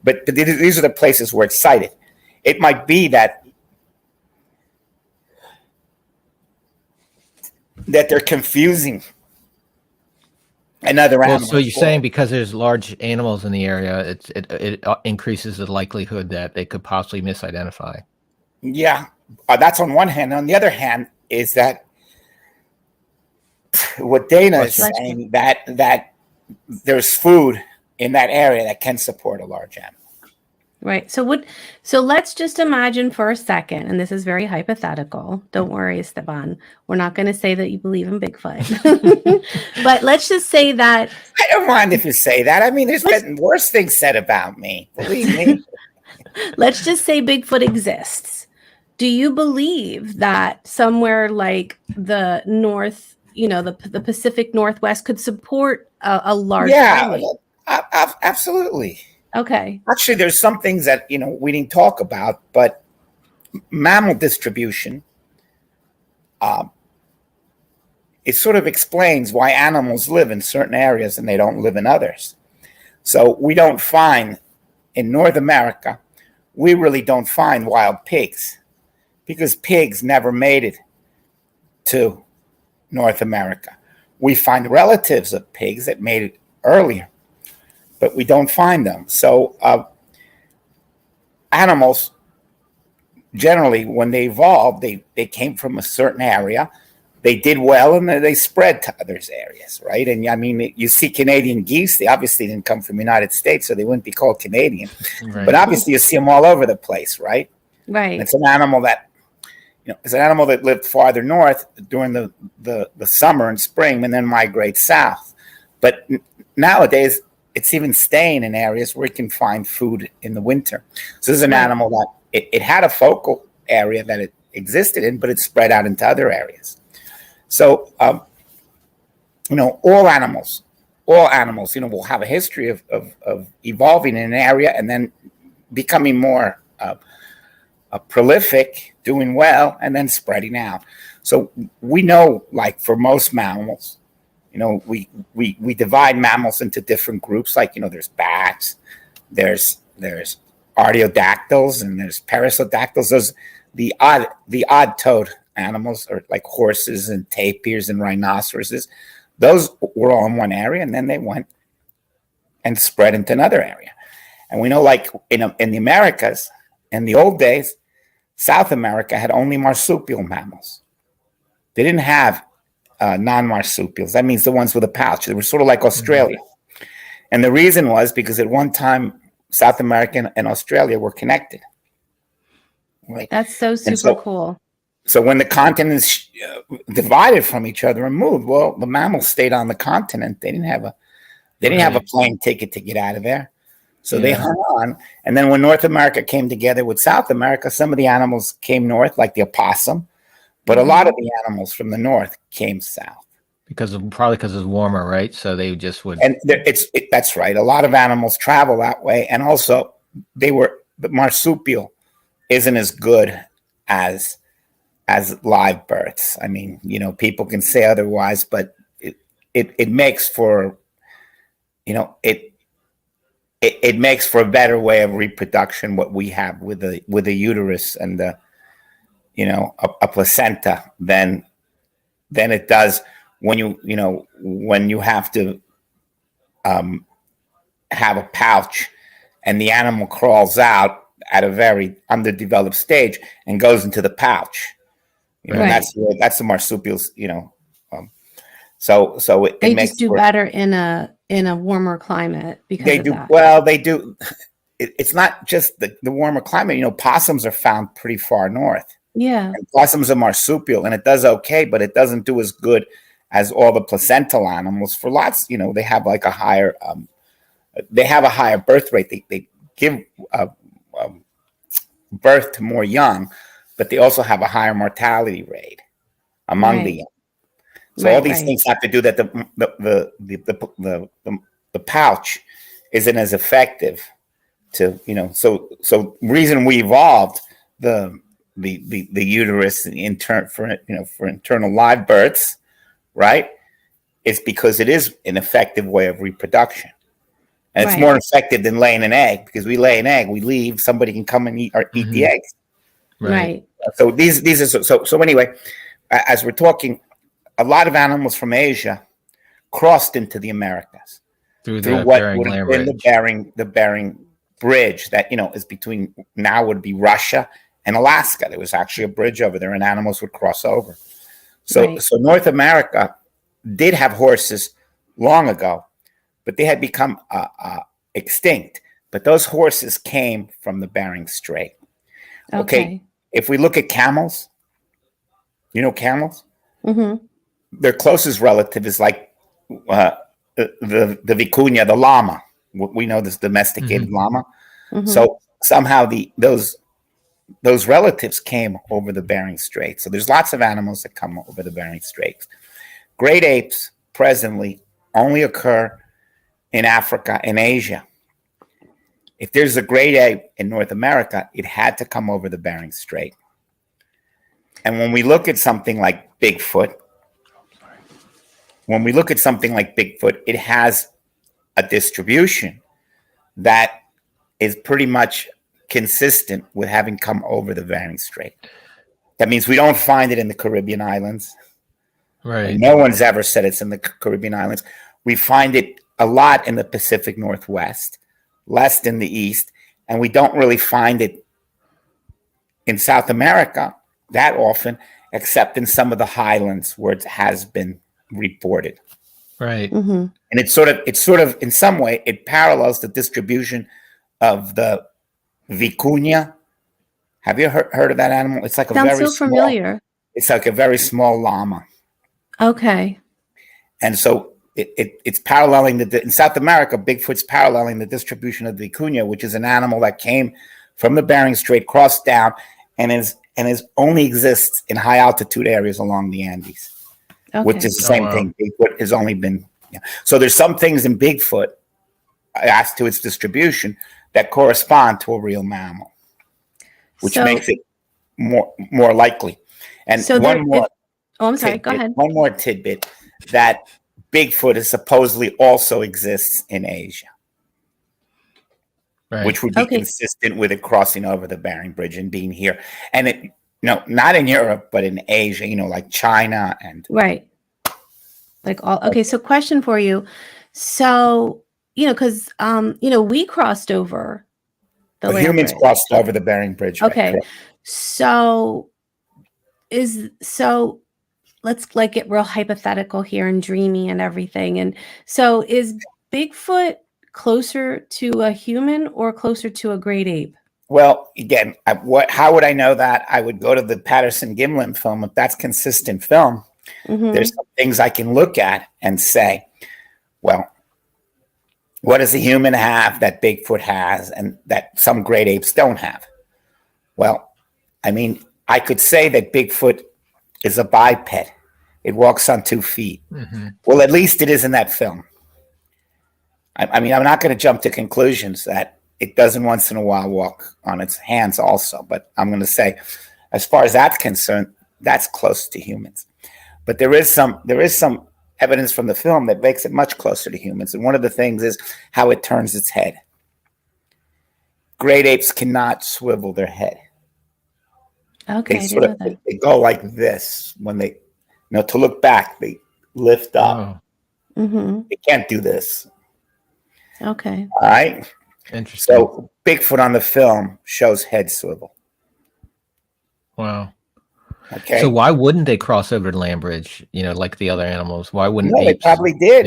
But these are the places where it's sighted. It might be that they're confusing another animal. So you're saying because there's large animals in the area, it increases the likelihood that they could possibly misidentify. Yeah, that's on one hand. On the other hand, is that what Dana is saying, that there's food in that area that can support a large animal. Right. So let's just imagine for a second, and this is very hypothetical. Don't worry, Esteban. We're not going to say that you believe in Bigfoot. But let's just say that. I don't mind if you say that. I mean, there's been worse things said about me. Believe me. Let's just say Bigfoot exists. Do you believe that somewhere like the north, the Pacific Northwest could support a large primate? Absolutely. Okay. Actually, there's some things that, we didn't talk about, but mammal distribution, it sort of explains why animals live in certain areas and they don't live in others. So we don't find, in North America, we really don't find wild pigs because pigs never made it to North America. We find relatives of pigs that made it earlier, but we don't find them. So animals, generally, when they evolved, they came from a certain area. They did well, and they spread to other areas, right? And I mean, you see Canadian geese. They obviously didn't come from the United States, so they wouldn't be called Canadian. Right. But obviously, you see them all over the place, right? Right. And it's an animal that, it's an animal that lived farther north during the summer and spring, and then migrates south. But nowadays, it's even staying in areas where it can find food in the winter. So this is an animal that it had a focal area that it existed in, but it spread out into other areas. So, all animals, will have a history of evolving in an area and then becoming more prolific, doing well, and then spreading out. So we know, like for most mammals, we divide mammals into different groups. Like, there's bats, there's artiodactyls and there's perissodactyls. Those the odd-toed animals, or like horses and tapirs and rhinoceroses. Those were all in one area, and then they went and spread into another area. And we know, like in the Americas, in the old days, South America had only marsupial mammals. They didn't have non-marsupials. That means the ones with a pouch. They were sort of like Australia. And the reason was because at one time, South America and Australia were connected. Right? That's so super cool. So when the continents divided from each other and moved, well, the mammals stayed on the continent. They didn't have a plane ticket to get out of there. So they hung on. And then when North America came together with South America, some of the animals came north, like the opossum, but a lot of the animals from the north came south. Probably because it's warmer, right? So they just would. And that's right. A lot of animals travel that way. And also, the marsupial isn't as good as live births. I mean, people can say otherwise, but it makes for, it makes for a better way of reproduction, what we have with a uterus and a placenta than it does when you have to have a pouch and the animal crawls out at a very underdeveloped stage and goes into the pouch. That's the marsupials. So they just do better in a warmer climate because they of do that. Well, they do. It's not just the warmer climate. Possums are found pretty far north. Yeah, and possums are marsupial, and it does okay, but it doesn't do as good as all the placental animals. For lots, they have like a higher birth rate. They give birth to more young, but they also have a higher mortality rate among the young. So all these things have to do that the pouch isn't as effective to So reason we evolved the uterus for internal live births, right? It's because it is an effective way of reproduction. And it's more effective than laying an egg, because we lay an egg, we leave, somebody can come and eat the eggs. Right. So these are so anyway, as we're talking, a lot of animals from Asia crossed into the Americas through what would have been the Bering Bridge that is between, now would be Russia and Alaska. There was actually a bridge over there, and animals would cross over. So North America did have horses long ago, but they had become extinct. But those horses came from the Bering Strait. Okay. If we look at camels, camels? Mm-hmm. Their closest relative is like the vicuña, the llama. We know this domesticated llama. Mm-hmm. So somehow those relatives came over the Bering Strait. So there's lots of animals that come over the Bering Strait. Great apes presently only occur in Africa and Asia. If there's a great ape in North America, it had to come over the Bering Strait. And when we look at something like Bigfoot, it has a distribution that is pretty much consistent with having come over the Bering Strait. That means we don't find it in the Caribbean islands. Right. No one's ever said it's in the Caribbean islands. We find it a lot in the Pacific Northwest, less in the East, and we don't really find it in South America that often, except in some of the highlands where it has been reported. Right. Mm-hmm. And it's sort of in some way, it parallels the distribution of the vicuña. Have you heard of that animal? It's like familiar. It's like a very small llama. Okay. And so it's paralleling in South America, Bigfoot's paralleling the distribution of the vicuña, which is an animal that came from the Bering Strait, crossed down, and only exists in high altitude areas along the Andes. Okay. Which is the same thing. Bigfoot has only been. So there's some things in Bigfoot, as to its distribution, that correspond to a real mammal, which makes it more likely. And so I'm sorry. tidbit, go ahead. One more tidbit, that Bigfoot supposedly also exists in Asia. Right. which would be consistent with it crossing over the Bering Bridge and being here. And it, no, not in Europe, but in Asia, like China and right. Like all, okay. So question for you. So, because, we crossed over the land humans bridge. crossed over the Bering Bridge. Okay. Right, So let's like get real hypothetical here and dreamy and everything. And so is Bigfoot closer to a human or closer to a great ape? Well, again, how would I know that? I would go to the Patterson-Gimlin film. If that's consistent film, there's some things I can look at and say, well, what does a human have that Bigfoot has and that some great apes don't have? Well, I mean, I could say that Bigfoot is a biped. It walks on 2 feet. Well, at least it is in that film. I mean, I'm not going to jump to conclusions that it doesn't once in a while walk on its hands also, but I'm going to say, as far as that's concerned, that's close to humans. But there is some evidence from the film that makes it much closer to humans. And one of the things is how it turns its head. Great apes cannot swivel their head. Okay, they go like this when they, to look back, they lift up. They can't do this. Okay. All right. Interesting. So Bigfoot on the film shows head swivel. Wow. Okay. So why wouldn't they cross over the land bridge? Like the other animals. Why wouldn't they apes? probably did.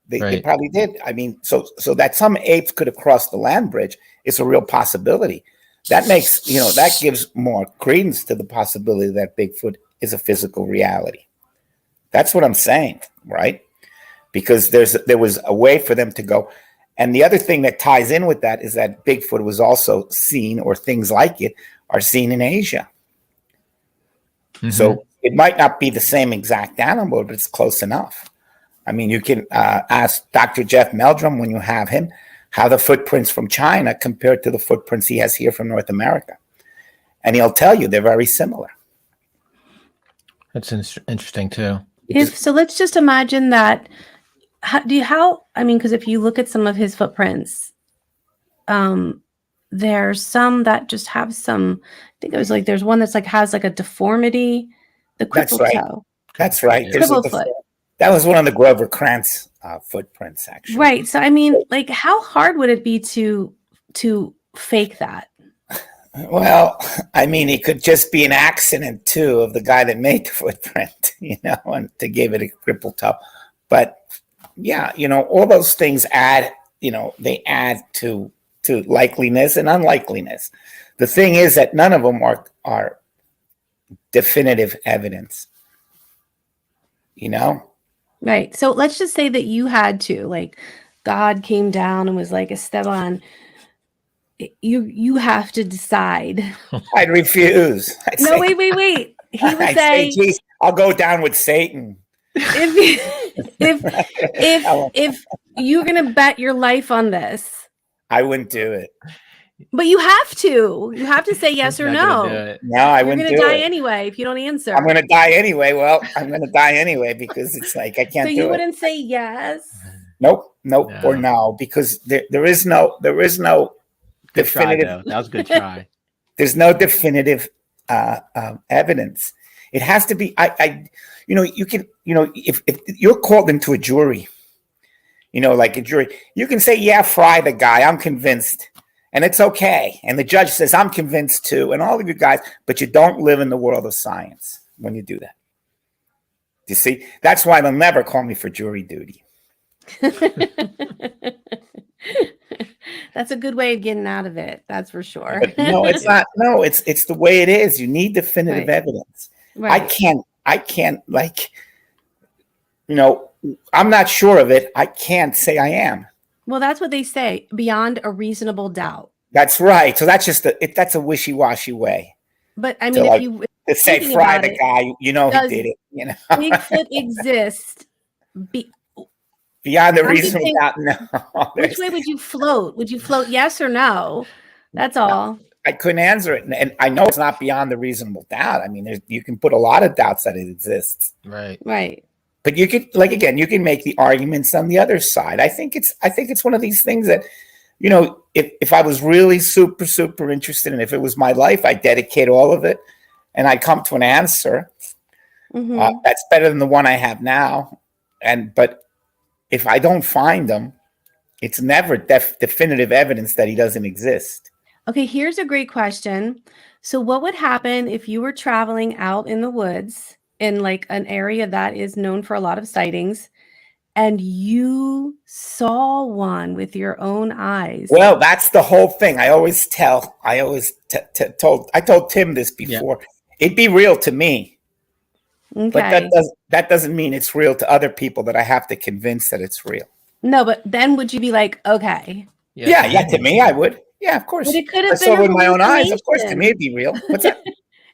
Yeah. They probably did. I mean, so that some apes could have crossed the land bridge is a real possibility. That makes, that gives more credence to the possibility that Bigfoot is a physical reality. That's what I'm saying, right? Because there was a way for them to go. And the other thing that ties in with that is that Bigfoot was also seen, or things like it are seen in Asia. So it might not be the same exact animal, but it's close enough. I mean, you can ask Dr. Jeff Meldrum, when you have him, how the footprints from China compared to the footprints he has here from North America. And he'll tell you they're very similar. That's interesting too. So let's just imagine that. Because if you look at some of his footprints, there's some that just have some, I think it was like, there's one that's like, has like a deformity, the crippled toe. That's right. Crippled foot. That was one of the Grover Krantz footprints, actually. Right. So, I mean, like, how hard would it be to fake that? Well, I mean, it could just be an accident, too, of the guy that made the footprint, and to give it a crippled toe. But, yeah, all those things add, they add to likeliness and unlikeliness. The thing is that none of them are definitive evidence, Right. So let's just say that you had to, like, God came down and was like, Esteban, you have to decide. I'd refuse. Wait. He would say, geez, I'll go down with Satan. If you're gonna bet your life on this, I wouldn't do it. But you have to. You have to say yes or no. No, I wouldn't do it. You're gonna die anyway if you don't answer. I'm gonna die anyway. Well, I'm gonna die anyway because it's like I can't do it. So you wouldn't say yes? Nope, or no, because there is no good definitive. Try, that was a good try. There's no definitive evidence. It has to be. You can. If you're called into a jury, like a jury, you can say, "Yeah, fry the guy. I'm convinced." And it's okay. And the judge says, I'm convinced too. And all of you guys, but you don't live in the world of science when you do that. You see, that's why they'll never call me for jury duty. That's a good way of getting out of it. That's for sure. But no, it's not. No, it's the way it is. You need definitive evidence. Right. I can't I'm not sure of it. I can't say I am. Well, that's what they say, beyond a reasonable doubt. That's right. So that's just that's a wishy-washy way. But I mean, if you say fry the guy, he did it. Bigfoot exists beyond a reasonable doubt. No. Which way would you float? Would you float yes or no? That's all. I couldn't answer it, and I know it's not beyond the reasonable doubt. I mean, you can put a lot of doubts that it exists. Right. But you could, you can make the arguments on the other side. I think it's one of these things that if I was really super, super interested, and if it was my life, I'd dedicate all of it and I'd come to an answer. That's better than the one I have now. But if I don't find them, it's never definitive evidence that he doesn't exist. Okay, here's a great question. So what would happen if you were traveling out in the woods in like an area that is known for a lot of sightings and you saw one with your own eyes? Well, that's the whole thing. I told Tim this before. It'd be real to me. Okay. But that doesn't mean it's real to other people that I have to convince that it's real. No, but then would you be like, okay? Yeah, to me I would. Yeah, of course. But it could have I saw been it with my own eyes. Of course, to me it'd be real. What's that?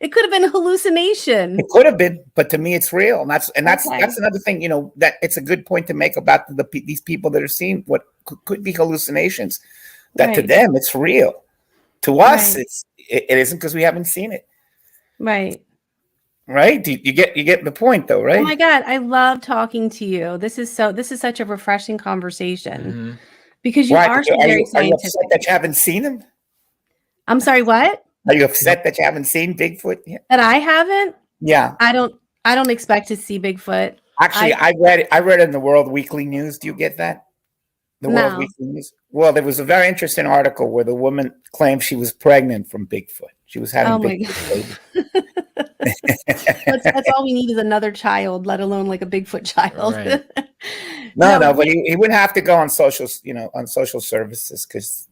It could have been a hallucination. It could have been, but to me it's real, and that's Okay. that's another thing. That it's a good point to make about these people that are seeing what could be hallucinations. That to Right. them it's real. To us, Right. it isn't because we haven't seen it. Right. Right? You get the point, though, right? Oh my God, I love talking to you. This is such a refreshing conversation because you Why? are so Are very you scientific. upset that you haven't seen him? I'm sorry, what? Are you upset that you haven't seen Bigfoot yet? That I haven't? Yeah. I don't expect to see Bigfoot. Actually, I read it in the World Weekly News. Do you get that? The World No. Weekly News. Well, there was a very interesting article where the woman claimed she was pregnant from Bigfoot. She was having Oh my Bigfoot God. That's all we need is another child, let alone like a Bigfoot child. Right. No, but he would have to go on social services because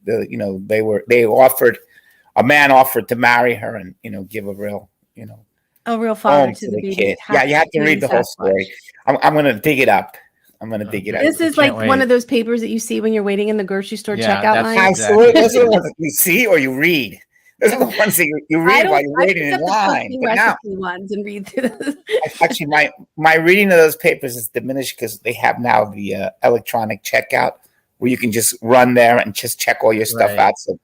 a man offered to marry her and give a real a real father home to to the the baby. kid. Yeah, you have to read the whole story. I'm going to dig it up. This is like one of those papers that you see when you're waiting in the grocery store checkout line. Absolutely. Those are the ones that you see or you read. Those are the ones that you read while you're waiting in line. But now, ones and read through this. actually, my reading of those papers is diminished because they have now the electronic checkout where you can just run there and just check all your stuff out. So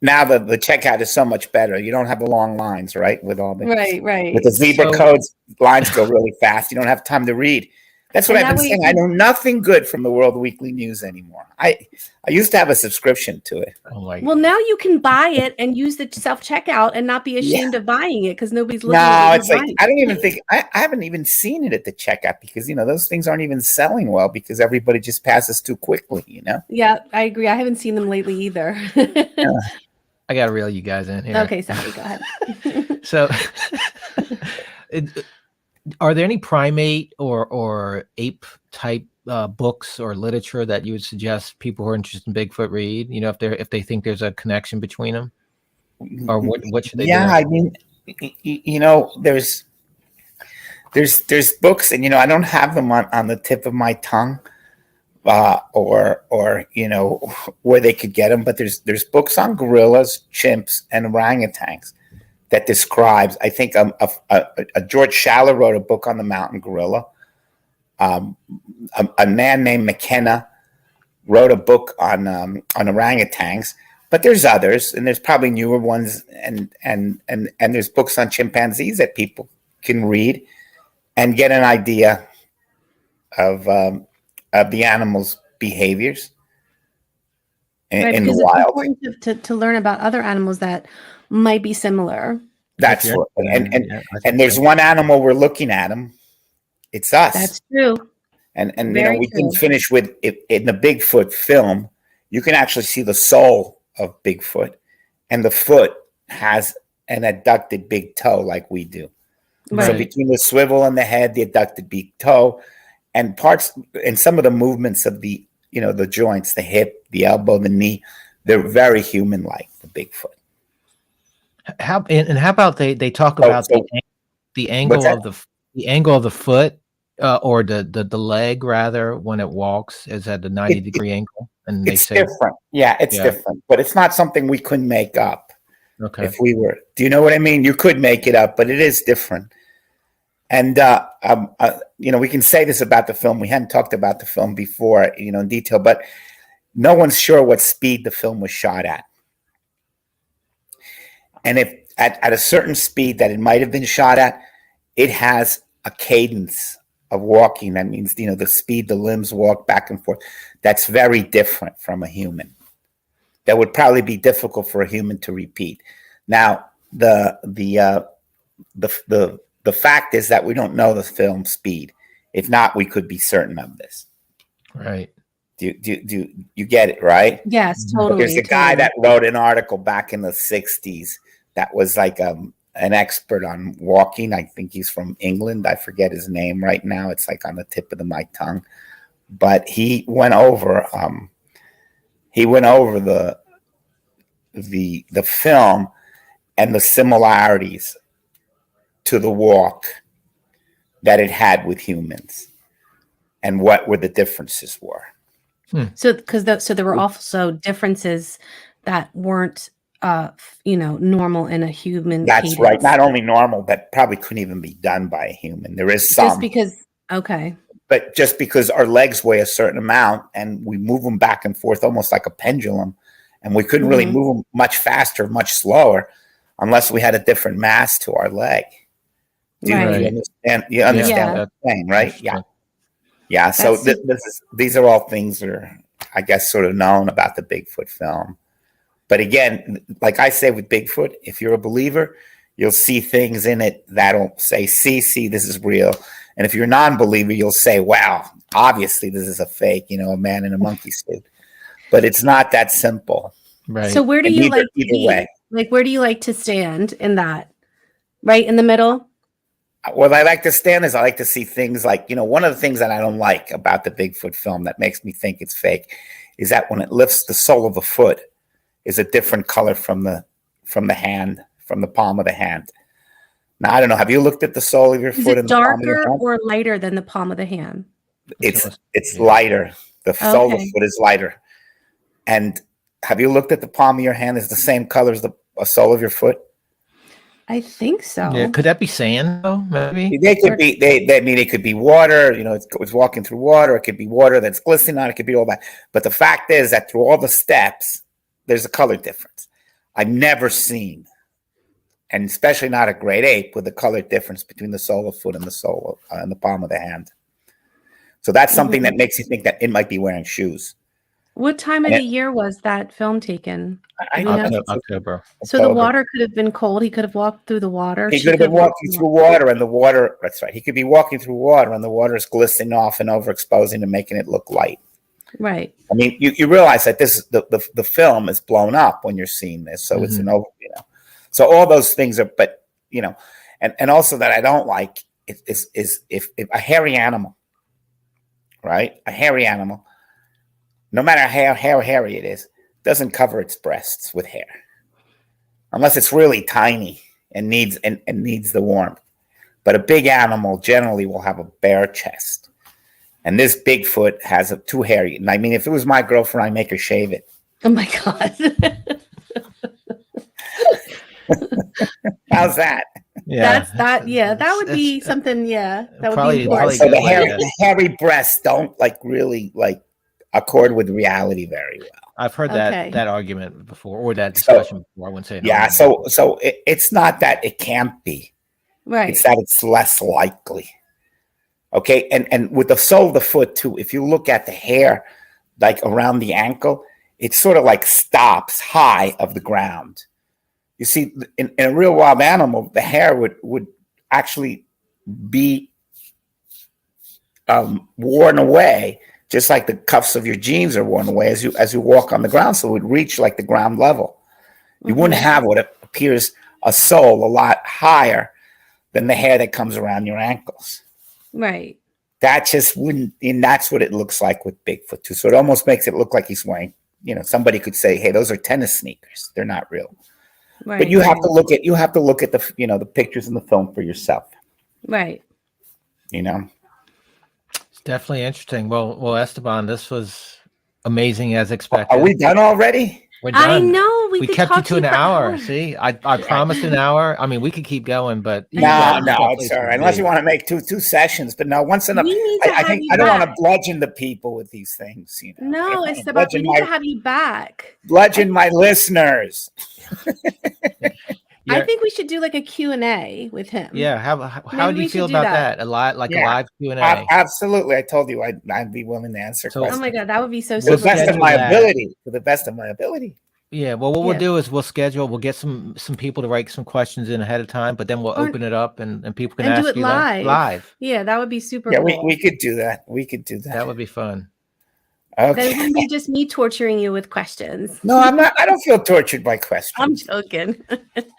now the checkout is so much better. You don't have the long lines, right? With all the right. With the zebra codes, lines go really fast. You don't have time to read. That's what I've been saying. I know nothing good from the World Weekly News anymore. I used to have a subscrition to it. Oh my well, now you can buy it and use the self checkout and not be ashamed of buying it because nobody's looking. No, it's like I don't even think I haven't even seen it at the checkout because those things aren't even selling well because everybody just passes too quickly. Yeah, I agree. I haven't seen them lately either. I gotta reel you guys in here. Okay, sorry. Go ahead. So, are there any primate or ape type books or literature that you would suggest people who are interested in Bigfoot read? If they think there's a connection between them, or what should they do? Yeah, I mean, there's books, and I don't have them on the tip of my tongue, or where they could get them. But there's books on gorillas, chimps, and orangutans that describes. I think a George Schaller wrote a book on the mountain gorilla. A man named McKenna wrote a book on orangutans. But there's others, and there's probably newer ones, and there's books on chimpanzees that people can read and get an idea of the animals' behaviors in the wild. It's important to learn about other animals that might be similar. That's what, and there's one animal we're looking at him. It's us. That's true. And we can finish with in the Bigfoot film. You can actually see the soul of Bigfoot, and the foot has an adducted big toe like we do. Right. So between the swivel and the head, the adducted big toe, and parts and some of the movements of the the joints, the hip, the elbow, the knee, they're very human-like. The Bigfoot. How about they talk about the angle of the angle of the foot or the leg rather when it walks is at a 90-degree angle, and it's different. Yeah, it's different, but it's not something we couldn't make up. Okay. If we were, do you know what I mean? You could make it up, but it is different. And we can say this about the film. We hadn't talked about the film before, in detail, but no one's sure what speed the film was shot at. And if at a certain speed that it might have been shot at, it has a cadence of walking. That means, the speed the limbs walk back and forth. That's very different from a human. That would probably be difficult for a human to repeat. Now, the fact is that we don't know the film speed. If not, we could be certain of this. Right. Do you get it, right? Yes, totally. There's a guy that wrote an article back in the 60s that was like an expert on walking. I think he's from England. I forget his name right now. It's like on the tip of my tongue. But he went over the film and the similarities to the walk that it had with humans and what were the differences were. So there were also differences that weren't normal in a human. That's cadence. right. Not only normal, but probably couldn't even be done by a human. There is some. Just because, okay. But just because our legs weigh a certain amount and we move them back and forth almost like a pendulum, and we couldn't really move them much faster, much slower, unless we had a different mass to our leg. Do you understand? You understand what I'm saying, right? Yeah. Yeah. So these are all things that are, I guess, sort of known about the Bigfoot film. But again, like I say with Bigfoot, if you're a believer, you'll see things in it that'll say, see, this is real. And if you're a non-believer, you'll say, wow, obviously this is a fake, a man in a monkey suit. But it's not that simple. Right. So where do you like to be? Like, where do you like to stand in that? Right in the middle? What I like to stand is I like to see things like, one of the things that I don't like about the Bigfoot film that makes me think it's fake is that when it lifts, the sole of the foot is a different color from the hand, from the palm of the hand. Now, I don't know. Have you looked at the sole of your foot? Is it darker or lighter than the palm of the hand? It's lighter. The sole of the foot is lighter. And have you looked at the palm of your hand? Is the same color as the sole of your foot? I think so. Yeah, could that be sand though? Maybe they could be. It could be water. It's walking through water. It could be water that's glistening on it. It could be all that. But the fact is that through all the steps, there's a color difference. I've never seen, and especially not a great ape, with a color difference between the sole of the foot and the sole and the palm of the hand. So that's something that makes you think that it might be wearing shoes. What time of the year was that film taken? October. So the water could have been cold. He could have walked through the water. He could have been walking through water, and the water. That's right. He could be walking through water, and the water is glistening off and overexposing and making it look light. Right. I mean, you realize that this is the film is blown up when you're seeing this, so it's an over. So all those things are, but and also that I don't like is if a hairy animal, right? A hairy animal. No matter how hairy it is, doesn't cover its breasts with hair, unless it's really tiny and needs the warmth. But a big animal generally will have a bare chest, and this Bigfoot has a too hairy. And I mean, if it was my girlfriend, I'd make her shave it. Oh my god! How's that? Yeah, that would be something. Yeah, that would be important. So the hairy breasts don't really accord with reality very well. I've heard that argument before, or that discussion before. I wouldn't say no. Yeah, so it's not that it can't be, right? It's that it's less likely. Okay, and with the sole of the foot too, if you look at the hair, like around the ankle, it sort of like stops high of the ground. You see, in a real wild animal, the hair would actually be worn away. Just like the cuffs of your jeans are worn away as you walk on the ground, so it would reach like the ground level. You wouldn't have what appears a sole a lot higher than the hair that comes around your ankles. Right. That just wouldn't, and that's what it looks like with Bigfoot too. So it almost makes it look like he's wearing, somebody could say, "Hey, those are tennis sneakers. They're not real." Right. But you have to look at the the pictures in the film for yourself. Right. Definitely interesting. Well, Esteban, this was amazing as expected. Are we done already? We're done. I know. We kept you to an hour. See, I promised an hour. I mean, we could keep going, but no, it's all right. Unless you want to make two sessions, but no, once enough. I think I don't want to bludgeon the people with these things. No, it's about we need to have you back. Bludgeon my listeners. I think we should do like a Q&A with him. Yeah. How Maybe do we you feel should do about that. that? A live Yeah. Q&A. Absolutely. I told you I'd be willing to answer So- questions. Oh my God, that would be so To the super best of cool. my that. ability. To the best of my ability. Yeah, well, what we'll Yeah. do is we'll get some people to write some questions in ahead of time, but then we'll Or- open it up and people can And ask do it you live. Yeah, that would be super Yeah, cool. we could do that. We could do that. That would be fun. Then Okay. it wouldn't be just me torturing you with questions. No, I'm not. I don't feel tortured by questions. I'm joking.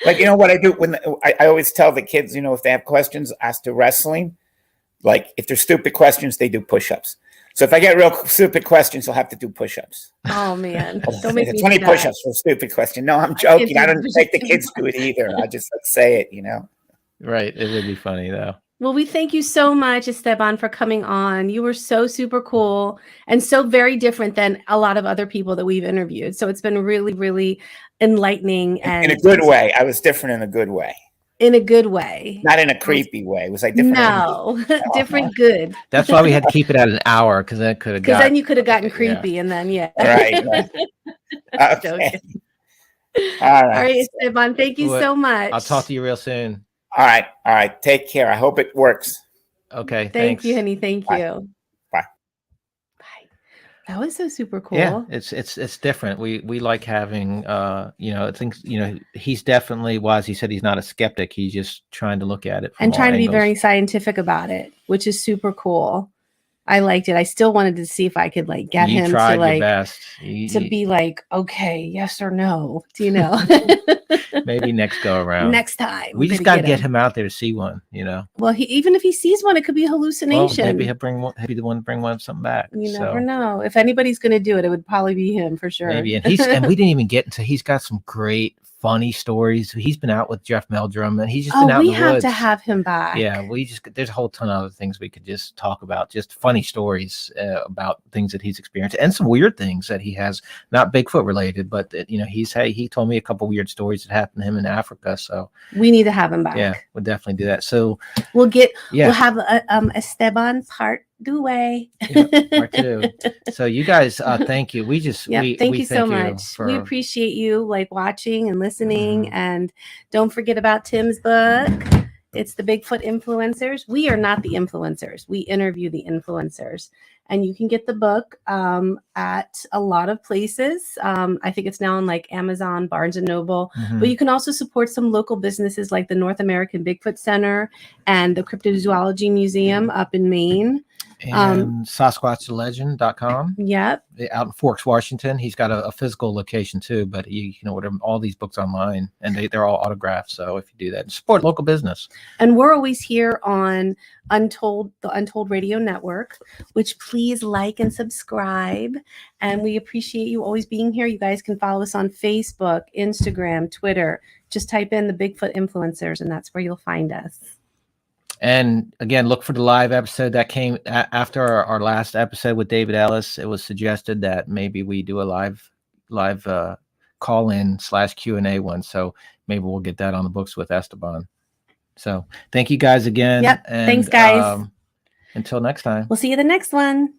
Like, you know what I do when I always tell the kids, you know, if they have questions as to wrestling, like if they're stupid questions, they do push-ups. So if I get real stupid questions, I'll have to do push-ups. Oh man, don't make me 20 do that. push-ups for a stupid question. No, I'm joking. do I don't make the push-ups. kids do it either. I just like say it, you know. Right. It would be funny though. Well, we thank you so much, Esteban, for coming on. You were so super cool and so very different than a lot of other people that we've interviewed. So it's been really, really enlightening and In a good way. I was different in a good way. in a good way. Not in a creepy way. Was I different? No, different good. That's why we had to keep it at an hour because then it could have Because got. then you could have gotten Yeah. creepy and then, yeah. Right. Okay. Joking. All All right. right, Esteban, thank you Well, so much. I'll talk to you real soon. All right. Take care. I hope it works. Okay. Thank Thanks. you, honey. Thank Bye. you. Bye. Bye. That was so super cool. Yeah, it's different. We like having you know, I think, you know, he's definitely, as he said, he's not a skeptic. He's just trying to look at it from And all trying to be angles. very scientific about it, which is super cool. I liked it. I still wanted to see if I could like get You him tried to like your best. to be like, okay, yes or no. Do you know? Maybe next go around. Next time. We just got to get him out there to see one, you know. Well, even if he sees one, it could be a Well, hallucination. maybe he'll bring one. He'll be the one to bring something back. You So never know. If anybody's going to do it, it would probably be him for sure. maybe, and we didn't even get into. He's got some great funny stories. He's been out with Jeff Meldrum, and he's just been out in the have woods. to have him back. Yeah, there's a whole ton of other things we could just talk about, just funny stories about things that he's experienced and some weird things that he has, not Bigfoot related, but that, you know, he told me a couple weird stories that happened to him in Africa. So We need to have him back. yeah, we'll definitely do that. So We'll have Esteban part 2. yeah, part 2. So you guys, thank you. Thank you so much. We appreciate you like watching and listening. And don't forget about Tim's book. It's the Bigfoot Influencers. We are not the influencers. We interview the influencers. And you can get the book at a lot of places. I think it's now on like Amazon, Barnes and Noble. But you can also support some local businesses like the North American Bigfoot Center and the Cryptozoology Museum up in Maine. And SasquatchTheLegend.com. Yep. Out in Forks, Washington. He's got a physical location too, but you can order all these books online, and they're all autographed. So if you do that, support local business. And we're always here on Untold, the Untold Radio Network, which please like and subscribe. And we appreciate you always being here. You guys can follow us on Facebook, Instagram, Twitter. Just type in the Bigfoot Influencers, and that's where you'll find us. And again, look for the live episode that came after our last episode with David Ellis. It was suggested that maybe we do a live call-in / Q&A one. So maybe we'll get that on the books with Esteban. So thank you guys again. Yep. And, thanks, guys. Until next time. We'll see you the next one.